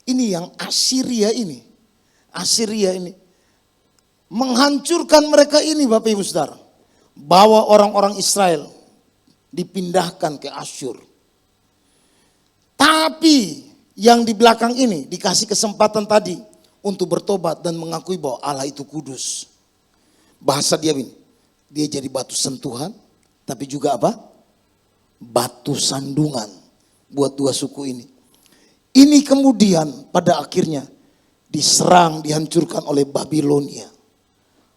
ini yang Assyria ini menghancurkan mereka ini Bapak Ibu Saudara. Bawa orang-orang Israel dipindahkan ke Asyur. Tapi yang di belakang ini dikasih kesempatan tadi untuk bertobat dan mengakui bahwa Allah itu kudus. Bahasa dia ini, dia jadi batu sentuhan, tapi juga apa? Batu sandungan buat dua suku ini. Ini kemudian pada akhirnya diserang, dihancurkan oleh Babilonia.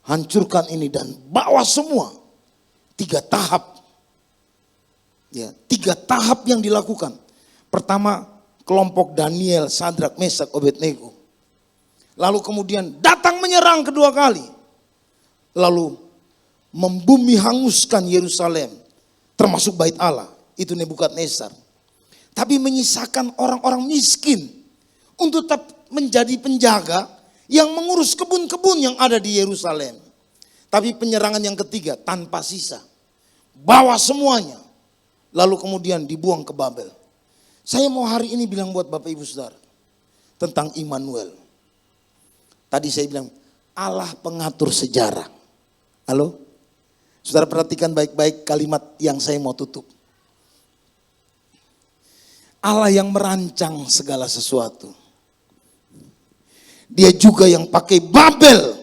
Hancurkan ini dan bawa semua. 3 tahap. Ya, 3 tahap yang dilakukan. Pertama kelompok Daniel, Sadrak, Mesak, Abednego. Lalu kemudian datang menyerang kedua kali. Lalu membumi hanguskan Yerusalem. Termasuk bait Allah. Itu Nebukadnezar. Tapi menyisakan orang-orang miskin. Untuk tetap menjadi penjaga yang mengurus kebun-kebun yang ada di Yerusalem. Tapi penyerangan yang ketiga tanpa sisa. Bawa semuanya. Lalu kemudian dibuang ke Babel. Saya mau hari ini bilang buat Bapak Ibu Saudara. Tentang Immanuel. Tadi saya bilang Allah pengatur sejarah. Halo? Saudara perhatikan baik-baik kalimat yang saya mau tutup. Allah yang merancang segala sesuatu. Dia juga yang pakai Babel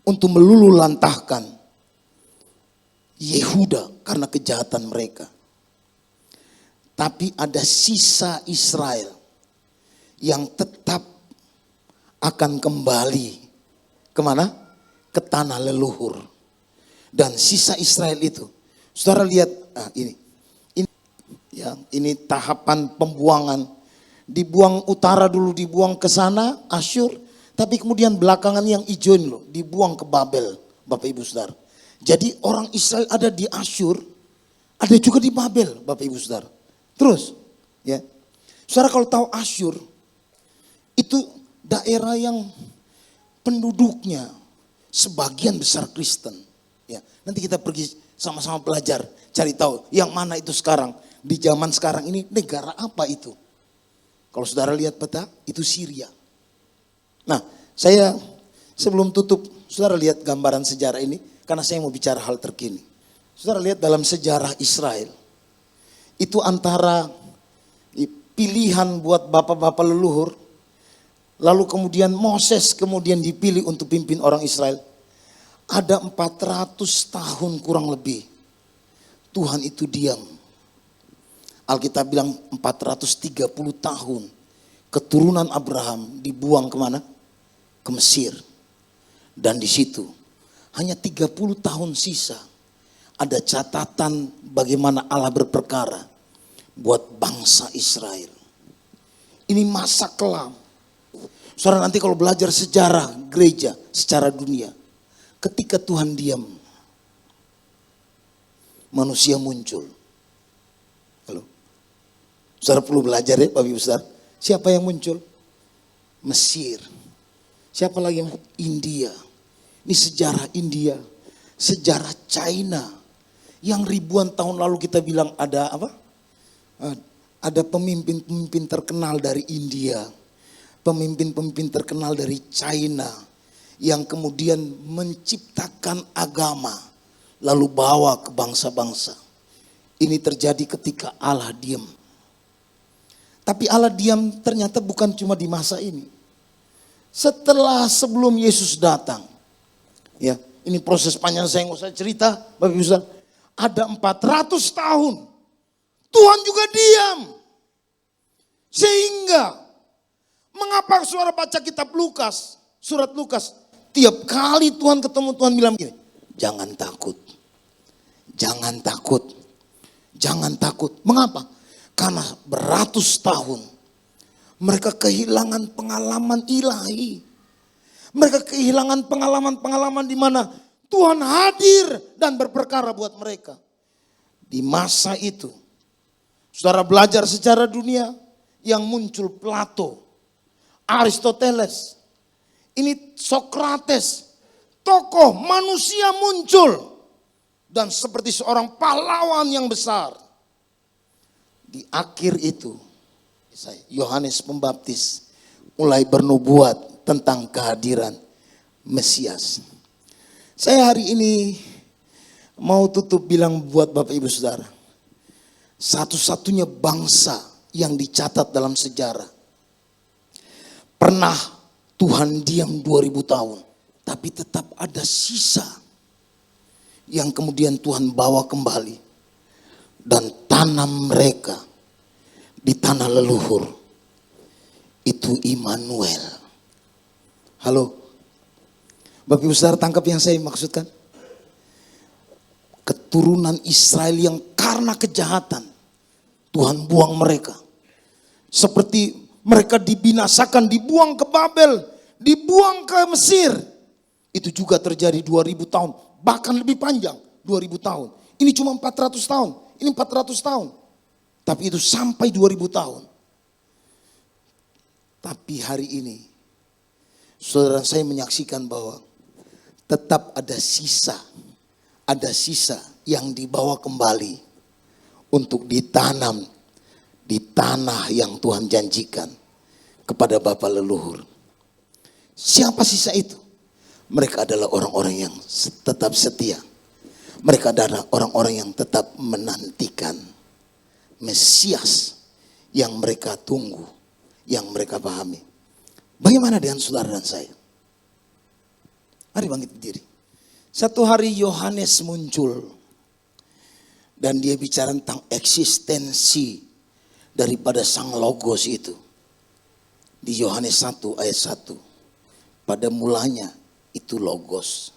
untuk meluluhlantahkan Yehuda karena kejahatan mereka. Tapi ada sisa Israel yang tetap akan kembali kemana? Ke tanah leluhur. Dan sisa Israel itu, saudara lihat ini tahapan pembuangan. Dibuang utara dulu, dibuang ke sana, Asyur. Tapi kemudian belakangan yang hijau loh, dibuang ke Babel, Bapak Ibu Saudara. Jadi orang Israel ada di Asyur, ada juga di Babel, Bapak Ibu Saudara. Terus, ya, saudara kalau tahu Asyur, itu daerah yang penduduknya sebagian besar Kristen. Ya, nanti kita pergi sama-sama belajar, cari tahu yang mana itu sekarang. Di zaman sekarang ini negara apa itu? Kalau saudara lihat peta, itu Syria. Nah, saya sebelum tutup, saudara lihat gambaran sejarah ini, karena saya mau bicara hal terkini. Saudara lihat dalam sejarah Israel, itu antara pilihan buat bapak-bapak leluhur, Lalu kemudian Moses kemudian dipilih untuk pimpin orang Israel. Ada 400 tahun kurang lebih Tuhan itu diam. Alkitab bilang 430 tahun keturunan Abraham dibuang kemana? Ke Mesir. Dan di situ hanya 30 tahun sisa ada catatan bagaimana Allah berperkara buat bangsa Israel. Ini masa kelam. Saudara, nanti kalau belajar sejarah gereja secara dunia, ketika Tuhan diam, manusia muncul. Halo. Saudara perlu belajar ya Bapak Ibu Saudara. Siapa yang muncul? Mesir. Siapa lagi? India. Ini sejarah India. Sejarah China. Yang ribuan tahun lalu kita bilang ada apa? Ada pemimpin-pemimpin terkenal dari India. Pemimpin-pemimpin terkenal dari China. Yang kemudian menciptakan agama. Lalu bawa ke bangsa-bangsa. Ini terjadi ketika Allah diam. Tapi Allah diam ternyata bukan cuma di masa ini. Setelah sebelum Yesus datang. Ya, ini proses panjang saya nggak usah cerita. Bapak Ibu Saudara, ada 400 tahun. Tuhan juga diam. Sehingga mengapa saudara baca kitab Lukas, surat Lukas, tiap kali Tuhan ketemu Tuhan bilang gini, jangan takut. Jangan takut. Jangan takut. Mengapa? Karena beratus tahun mereka kehilangan pengalaman ilahi. Mereka kehilangan pengalaman-pengalaman di mana Tuhan hadir dan berperkara buat mereka. Di masa itu, saudara belajar secara dunia yang muncul Plato, Aristoteles, ini Sokrates, tokoh manusia muncul. Dan seperti seorang pahlawan yang besar. Di akhir itu, Yohanes Pembaptis mulai bernubuat tentang kehadiran Mesias. Saya hari ini mau tutup bilang buat Bapak Ibu Saudara. Satu-satunya bangsa yang dicatat dalam sejarah. Pernah Tuhan diam 2000 tahun. Tapi tetap ada sisa yang kemudian Tuhan bawa kembali dan tanam mereka di tanah leluhur. Itu Immanuel. Halo, Bapak Ibu Saudara, tangkap yang saya maksudkan? Keturunan Israel yang karena kejahatan Tuhan buang mereka. Seperti mereka dibinasakan, dibuang ke Babel, dibuang ke Mesir. Itu juga terjadi 2000 tahun. Bahkan lebih panjang, 2000 tahun. Ini cuma 400 tahun, ini 400 tahun. Tapi itu sampai 2000 tahun. Tapi hari ini, saudara saya menyaksikan bahwa tetap ada sisa yang dibawa kembali untuk ditanam di tanah yang Tuhan janjikan kepada Bapa leluhur. Siapa sisa itu? Mereka adalah orang-orang yang tetap setia. Mereka adalah orang-orang yang tetap menantikan Mesias yang mereka tunggu, yang mereka pahami. Bagaimana dengan saudara dan saya? Mari bangkit berdiri. Satu hari Yohanes muncul dan dia bicara tentang eksistensi daripada sang logos itu. Di Yohanes 1 ayat 1. Pada mulanya itu logos.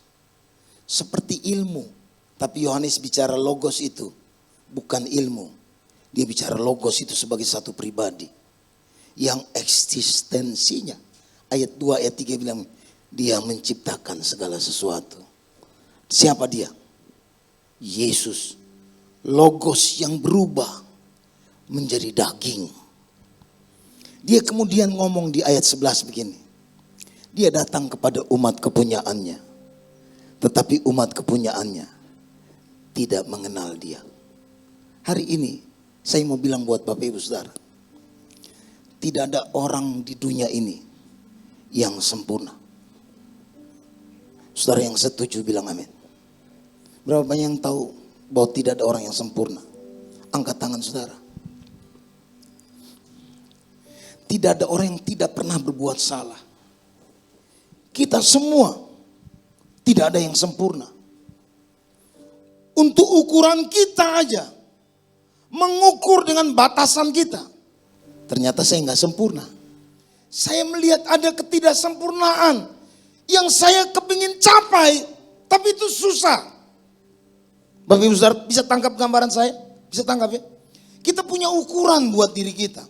Seperti ilmu. Tapi Yohanes bicara logos itu bukan ilmu. Dia bicara logos itu sebagai satu pribadi. Yang eksistensinya. Ayat 2 ayat 3 bilang dia menciptakan segala sesuatu. Siapa dia? Yesus. Logos yang berubah menjadi daging. Dia kemudian ngomong di ayat 11 begini. Dia datang kepada umat kepunyaannya. Tetapi umat kepunyaannya tidak mengenal dia. Hari ini saya mau bilang buat Bapak Ibu Saudara. Tidak ada orang di dunia ini yang sempurna. Saudara yang setuju bilang amin. Berapa banyak yang tahu bahwa tidak ada orang yang sempurna? Angkat tangan saudara. tidak ada orang yang tidak pernah berbuat salah. Kita semua tidak ada yang sempurna. Untuk ukuran kita aja, mengukur dengan batasan kita, ternyata saya nggak sempurna. Saya melihat ada ketidaksempurnaan yang saya kepingin capai, tapi itu susah. Bapak Ibu Saudara bisa tangkap gambaran saya? Bisa tangkap ya? Kita punya ukuran buat diri kita.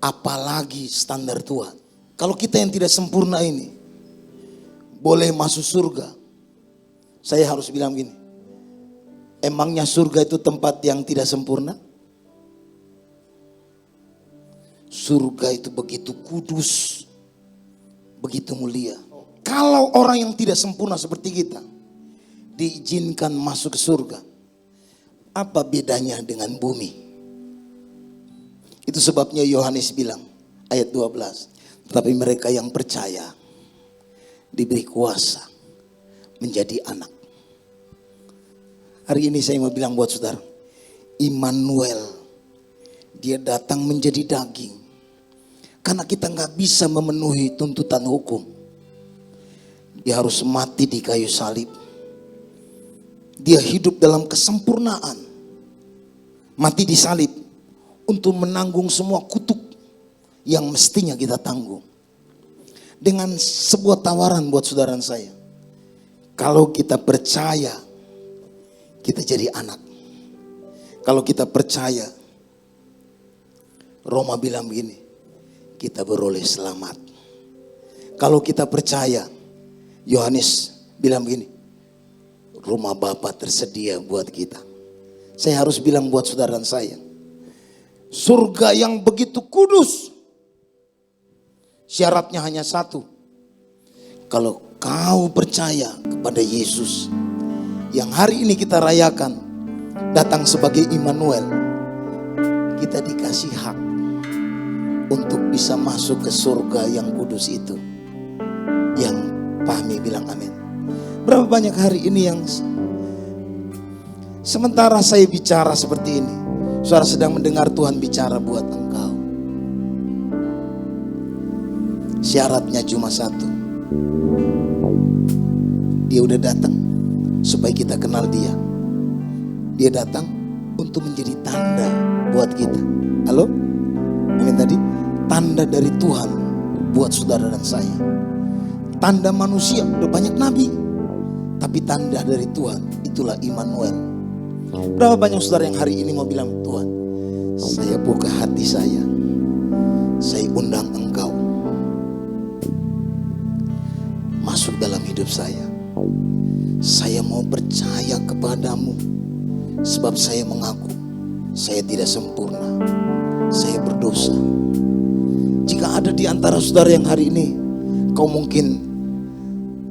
Apalagi standar Tuhan. Kalau kita yang tidak sempurna ini boleh masuk surga, saya harus bilang gini, emangnya surga itu tempat yang tidak sempurna? Surga itu begitu kudus, begitu mulia. Kalau orang yang tidak sempurna seperti kita diizinkan masuk ke surga, apa bedanya dengan bumi? Itu sebabnya Yohanes bilang ayat 12, tetapi mereka yang percaya diberi kuasa menjadi anak. Hari ini saya mau bilang buat saudara, Immanuel, dia datang menjadi daging. Karena kita gak bisa memenuhi tuntutan hukum. Dia harus mati di kayu salib. Dia hidup dalam kesempurnaan. Mati di salib untuk menanggung semua kutuk yang mestinya kita tanggung. Dengan sebuah tawaran buat saudara saya. Kalau kita percaya, kita jadi anak. Kalau kita percaya, Roma bilang begini, kita beroleh selamat. Kalau kita percaya, Yohanes bilang begini, rumah Bapa tersedia buat kita. Saya harus bilang buat saudara saya, surga yang begitu kudus, syaratnya hanya satu. Kalau kau percaya kepada Yesus yang hari ini kita rayakan, datang sebagai Immanuel, kita dikasih hak untuk bisa masuk ke surga yang kudus itu. Yang pahami bilang amin. Berapa banyak hari ini yang sementara saya bicara seperti ini, saudara sedang mendengar Tuhan bicara buat engkau. Syaratnya cuma satu. Dia udah datang supaya kita kenal dia. Dia datang untuk menjadi tanda buat kita. Halo? Amin tadi? Tanda dari Tuhan buat saudara dan saya. Tanda manusia, udah banyak nabi. Tapi tanda dari Tuhan, itulah Immanuel. Berapa banyak saudara yang hari ini mau bilang, Tuhan, saya buka hati saya undang engkau masuk dalam hidup saya. Saya mau percaya kepadamu, sebab saya mengaku saya tidak sempurna, saya berdosa. Jika ada di antara saudara yang hari ini kau mungkin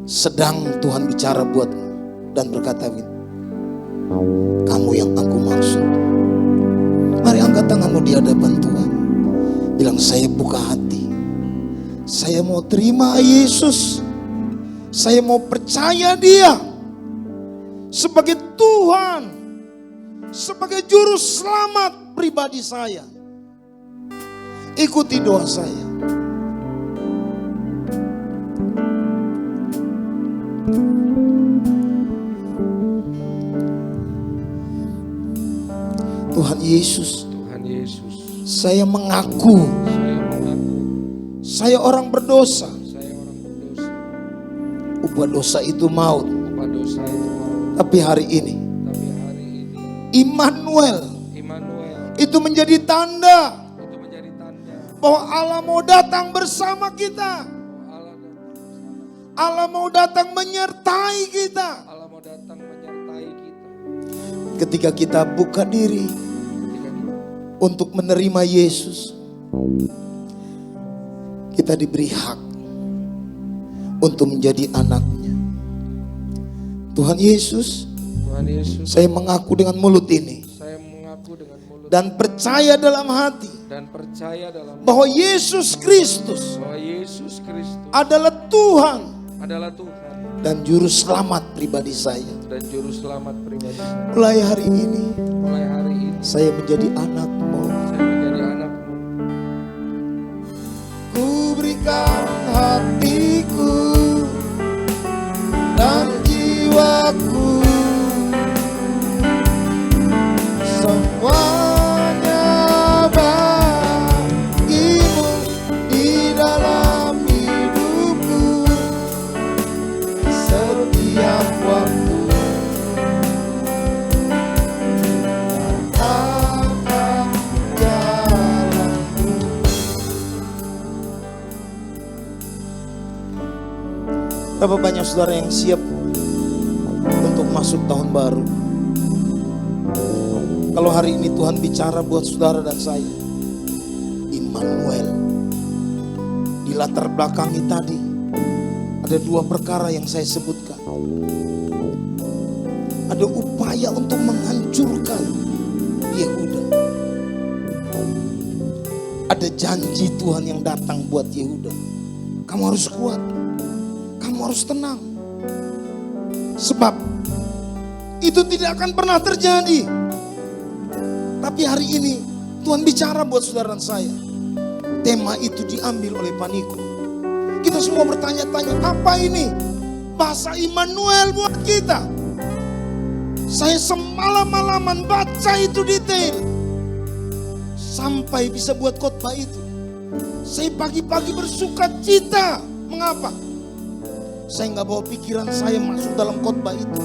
sedang Tuhan bicara buatmu dan berkata begini, kamu yang aku maksud, mari angkat tanganmu di hadapan Tuhan. Bilang, saya buka hati, saya mau terima Yesus, saya mau percaya dia sebagai Tuhan, sebagai juru selamat pribadi saya. Ikuti doa saya. Tuhan Yesus, saya mengaku saya orang berdosa. Upah dosa itu maut. Tapi hari ini Immanuel itu menjadi tanda bahwa Allah mau datang bersama kita. Allah mau datang menyertai kita. Ketika kita buka diri untuk menerima Yesus, kita diberi hak untuk menjadi anaknya. Tuhan Yesus, saya mengaku dengan mulut ini dan percaya dalam hati bahwa Yesus Kristus adalah Tuhan dan juru selamat pribadi saya. Mulai hari ini saya menjadi anakmu. Berapa banyak saudara yang siap untuk masuk tahun baru? Kalau hari ini Tuhan bicara buat saudara dan saya, Immanuel. Di latar belakangnya tadi ada dua perkara yang saya sebutkan. Ada upaya untuk menghancurkan Yehuda. Ada janji Tuhan yang datang buat Yehuda. Kamu harus kuat. Kamu harus tenang. Sebab itu tidak akan pernah terjadi. Tapi hari ini Tuhan bicara buat saudara dan saya. Tema itu diambil oleh Paniku. Kita semua bertanya-tanya, apa ini? Bahasa Immanuel buat kita. Saya semalam-malaman baca itu detail. Sampai bisa buat khotbah itu. Saya pagi-pagi bersuka cita. Mengapa? Saya nggak bawa pikiran saya masuk dalam khotbah itu.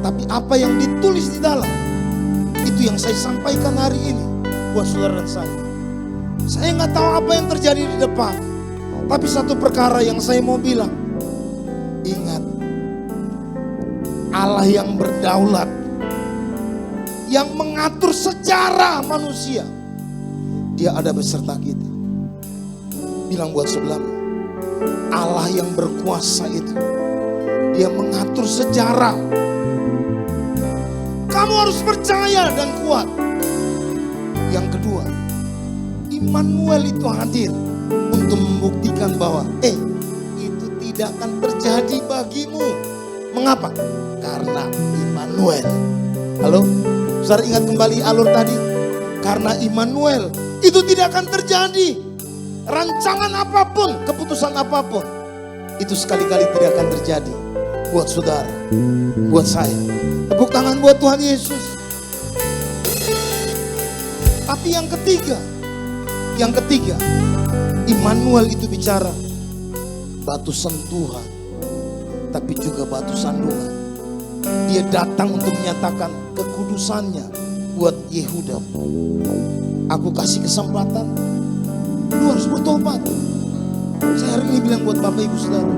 Tapi apa yang ditulis di dalam, itu yang saya sampaikan hari ini buat saudara dan saya. Saya nggak tahu apa yang terjadi di depan. Tapi satu perkara yang saya mau bilang. Ingat, Allah yang berdaulat, yang mengatur sejarah manusia, Dia ada beserta kita. Bilang buat sebelahmu, Allah yang berkuasa itu, Dia mengatur sejarah. Kamu harus percaya dan kuat. Yang kedua, Immanuel itu hadir untuk membuktikan bahwa itu tidak akan terjadi bagimu. Mengapa? Karena Immanuel. Halo? Saudara ingat kembali alur tadi? Karena Immanuel itu tidak akan terjadi. Rancangan apapun, keputusan apapun, itu sekali-kali tidak akan terjadi. Buat saudara, buat saya. Tepuk tangan buat Tuhan Yesus. Tapi yang ketiga, Immanuel itu bicara batu sentuhan, tapi juga batu sandungan. Dia datang untuk menyatakan kekudusannya buat Yehuda. Aku kasih kesempatan, lu harus bertobat. Saya hari ini bilang buat Bapak Ibu Saudara,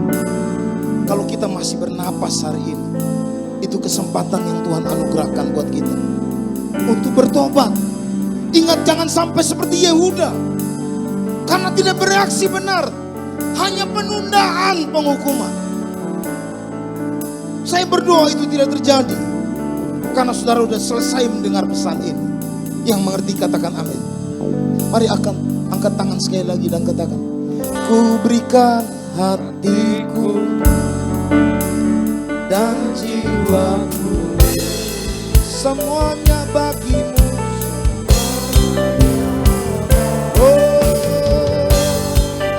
kalau kita masih bernapas hari ini, itu kesempatan yang Tuhan anugerahkan buat kita untuk bertobat. Ingat, jangan sampai seperti Yehuda, karena tidak bereaksi benar, hanya penundaan penghukuman. Saya berdoa itu tidak terjadi, karena saudara sudah selesai mendengar pesan ini. Yang mengerti katakan amin. Mari angkat tangan sekali lagi dan katakan, ku berikan hatiku dan jiwaku, semuanya bagimu.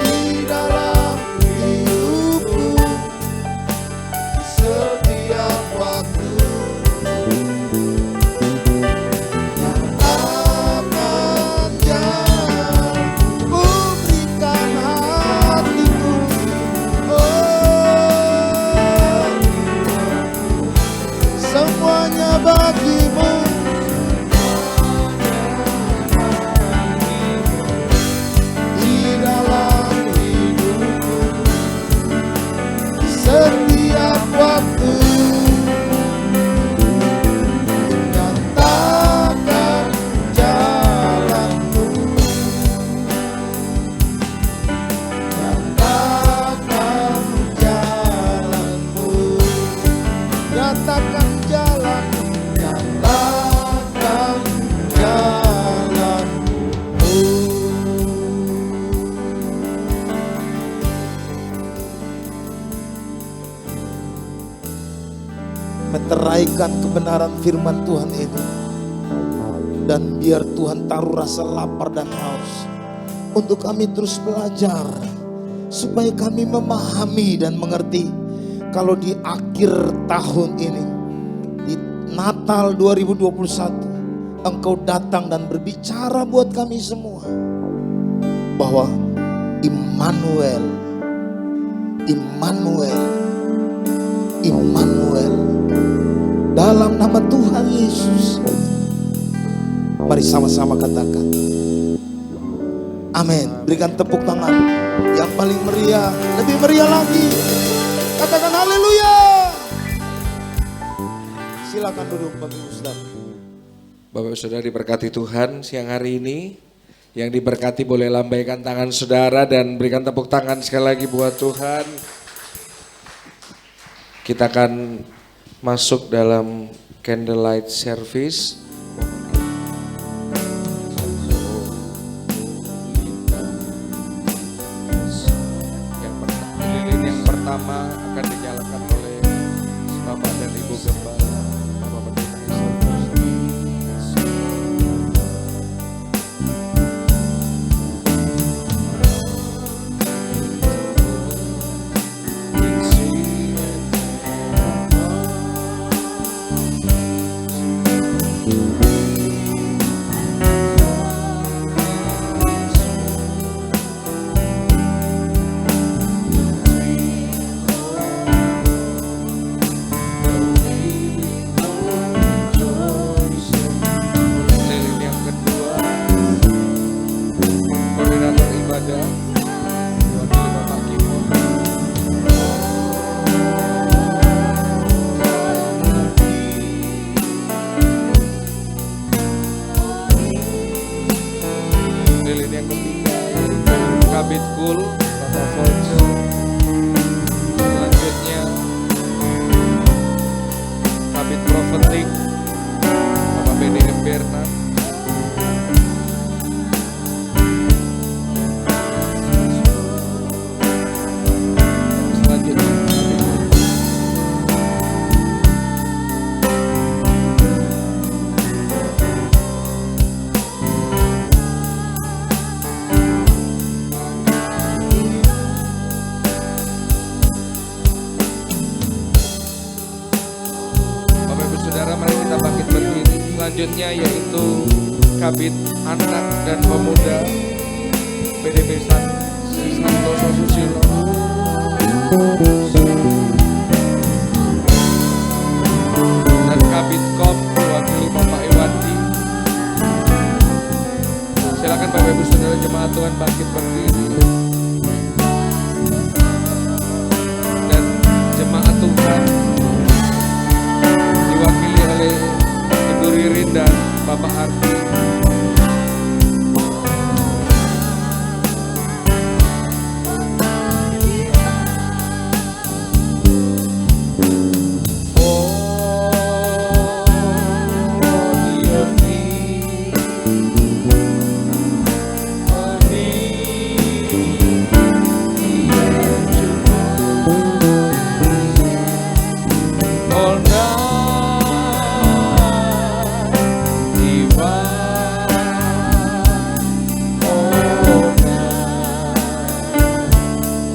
Di dalam hidupku, setiap waktu, yang akan jalan, ku berikan hatiku. Semuanya bagimu. Di dalam hidupku, setiap waktu, nyatakan jalanmu. Nyatakan jalanmu. Nyatakan jalanmu. Nyatakan jalanmu. Meteraikan kebenaran firman Tuhan itu, dan biar Tuhan taruh rasa lapar dan haus untuk kami terus belajar, supaya kami memahami dan mengerti kalau di akhir tahun ini, di Natal 2021, Engkau datang dan berbicara buat kami semua bahwa Immanuel, dalam nama Tuhan Yesus. Mari sama-sama katakan amin. Berikan tepuk tangan yang paling meriah, lebih meriah lagi. Katakan haleluya. Silakan duduk Bapak Ibu Saudara. Bapak Ibu Saudara diberkati Tuhan siang hari ini. Yang diberkati boleh lambaikan tangan saudara dan berikan tepuk tangan sekali lagi buat Tuhan. Kita akan masuk dalam candlelight service. Lilin yang pertama akan dinyalakan oleh Bapak dan Ibu Gembala, Bapak Pendeta Lilin yang kedua, koordinator ibadah, diwakili Bapak Kimo. Lilin yang ketiga, Kabid Kul, Bapak Fonso. Selanjutnya, Kabid Profetik, Bapak BDM Bernard. Selanjutnya, Bapak Ibu Saudara, mari kita bangkit berdiri. Selanjutnya yaitu Kabid Anak dan Pemuda PDB Santoso Susilo. Dan Kabid Kom diwakili Bapak Iwandi. Silakan Bapak Ibu Saudara jemaat Tuhan bangkit berdiri. Dan jemaat Tuhan diwakili oleh Ibu Ririn dan Bapak Arti.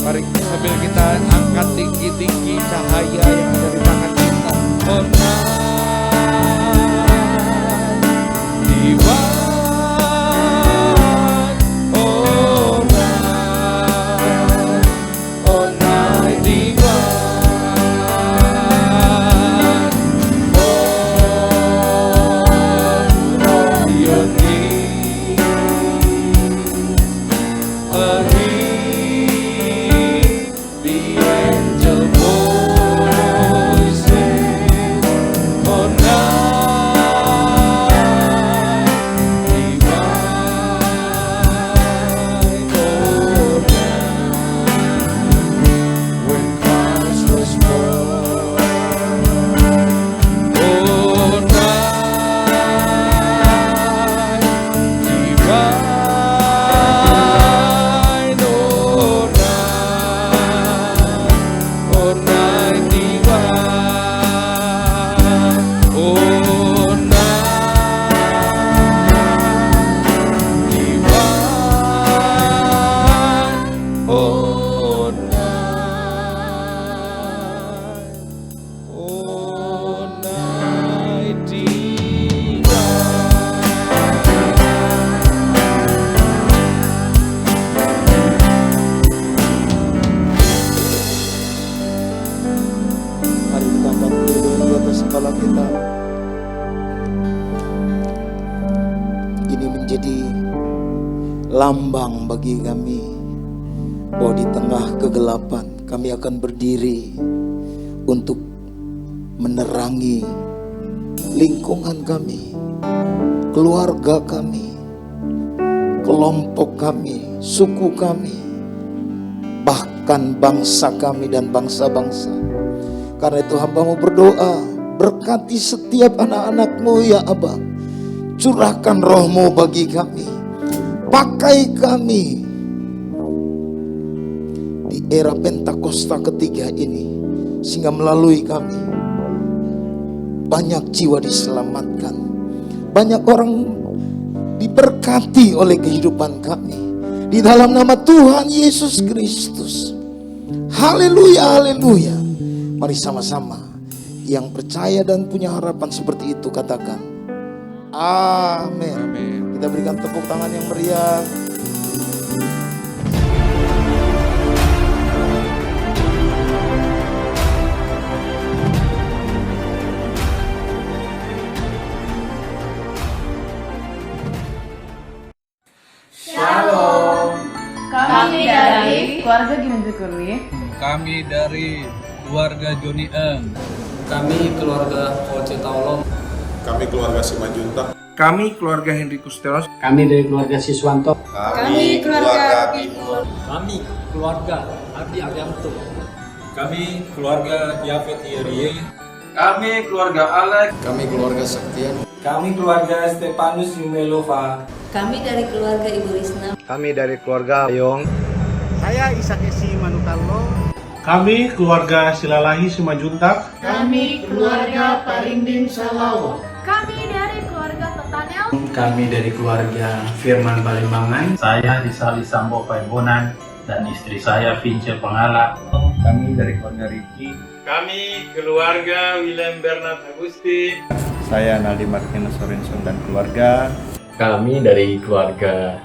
Mari sambil kita angkat tinggi-tinggi cahaya yang ada di tangan kita. Lambang bagi kami bahwa di tengah kegelapan kami akan berdiri untuk menerangi lingkungan kami, keluarga kami, kelompok kami, suku kami, bahkan bangsa kami dan bangsa-bangsa. Karena itu hamba-Mu berdoa, berkati setiap anak-anak-Mu ya Aba. Curahkan roh-Mu bagi kami, pakai kami di era Pentakosta ketiga ini, sehingga melalui kami banyak jiwa diselamatkan, banyak orang diberkati oleh kehidupan kami di dalam nama Tuhan Yesus Kristus. Haleluya, haleluya. Mari sama-sama yang percaya dan punya harapan seperti itu katakan amin. Amin. Kita berikan tepuk tangan yang meriah. Kami dari keluarga Ginanjur. Kami dari keluarga Joni Eng. Kami keluarga Oce Taulong. Kami keluarga Simanjuntak. Kami keluarga Henry Kusteros. Kami dari keluarga Siswanto. Kami keluarga Timur. Kami keluarga Ardi Arianto. Kami keluarga Yafet Yerie. Kami keluarga Alek. Kami keluarga Saktian. Kami keluarga Stepanus Yumelova. Kami dari keluarga Ibu Risna. Kami dari keluarga Ayong. Saya Isakesi Manukalo. Kami keluarga Silalahi Simanjuntak. Kami keluarga Parinding Salau. Kami dari keluarga Tetanel. Kami dari keluarga Firman Balimbangan. Saya Risali Sambo Paimbonan dan istri saya Vince Pengala. Kami dari keluarga Riki. Kami keluarga William Bernard Agusti. Saya Naldi Martinez Sorenson dan keluarga. Kami dari keluarga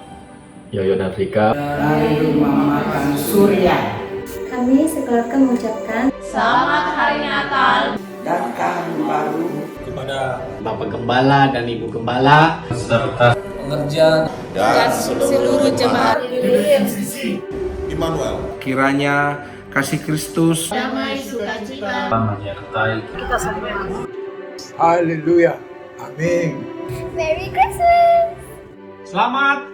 Yoyon Afrika. Dari rumah makan Surya. Kami sekeluarga mengucapkan Selamat Hari Natal. Dan tahun baru. Kepada Bapak Gembala dan Ibu Gembala. Serta Pengerja Dan Seluruh jemaat MCC Immanuel. Kiranya kasih Kristus, damai sukacita menyertai Haleluya. Amin. Merry Christmas. Selamat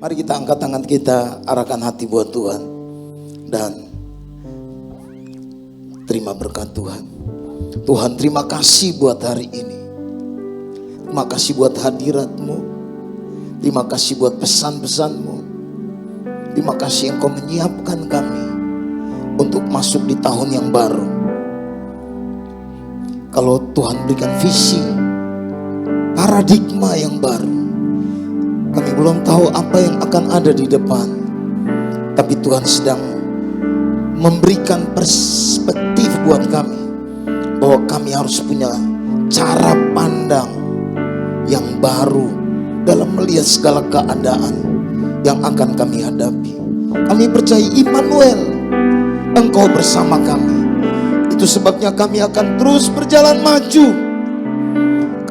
Mari kita angkat tangan kita, arahkan hati buat Tuhan dan terima berkat Tuhan. Tuhan, terima kasih buat hari ini. Terima kasih buat hadirat-Mu. Terima kasih buat pesan-pesan-Mu. Terima kasih Engkau menyiapkan kami untuk masuk di tahun yang baru. Kalau Tuhan berikan visi, paradigma yang baru, kami belum tahu apa yang akan ada di depan, tapi Tuhan sedang memberikan perspektif buat kami bahwa kami harus punya cara pandang yang baru dalam melihat segala keadaan yang akan kami hadapi. Kami percaya Immanuel, Engkau bersama kami. Itu sebabnya kami akan terus berjalan maju.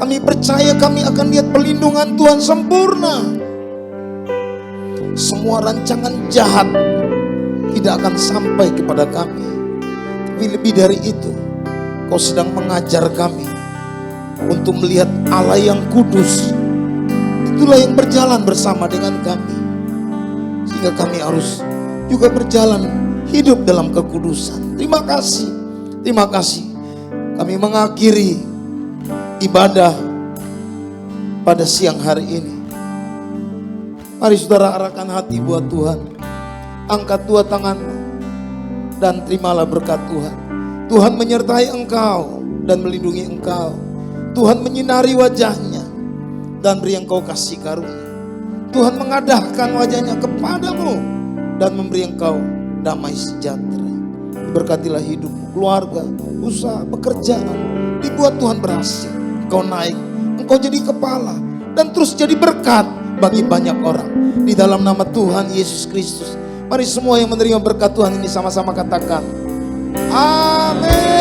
Kami percaya kami akan lihat perlindungan Tuhan sempurna. Semua rancangan jahat tidak akan sampai kepada kami. Tapi lebih dari itu, Kau sedang mengajar kami untuk melihat Allah yang kudus. Itulah yang berjalan bersama dengan kami, sehingga kami harus juga berjalan hidup dalam kekudusan. Terima kasih, terima kasih. Kami mengakhiri ibadah pada siang hari ini. Mari saudara arahkan hati buat Tuhan. Angkat dua tanganmu dan terimalah berkat Tuhan. Tuhan menyertai engkau dan melindungi engkau. Tuhan menyinari wajahnya dan beri engkau kasih karunia. Tuhan mengadahkan wajahnya kepadamu dan memberi engkau damai sejahtera. Berkatilah hidupmu, keluarga, usaha, pekerjaan. Dibuat Tuhan berhasil. Engkau naik, engkau jadi kepala dan terus jadi berkat bagi banyak orang. Di dalam nama Tuhan Yesus Kristus. Mari semua yang menerima berkat Tuhan ini sama-sama katakan amin.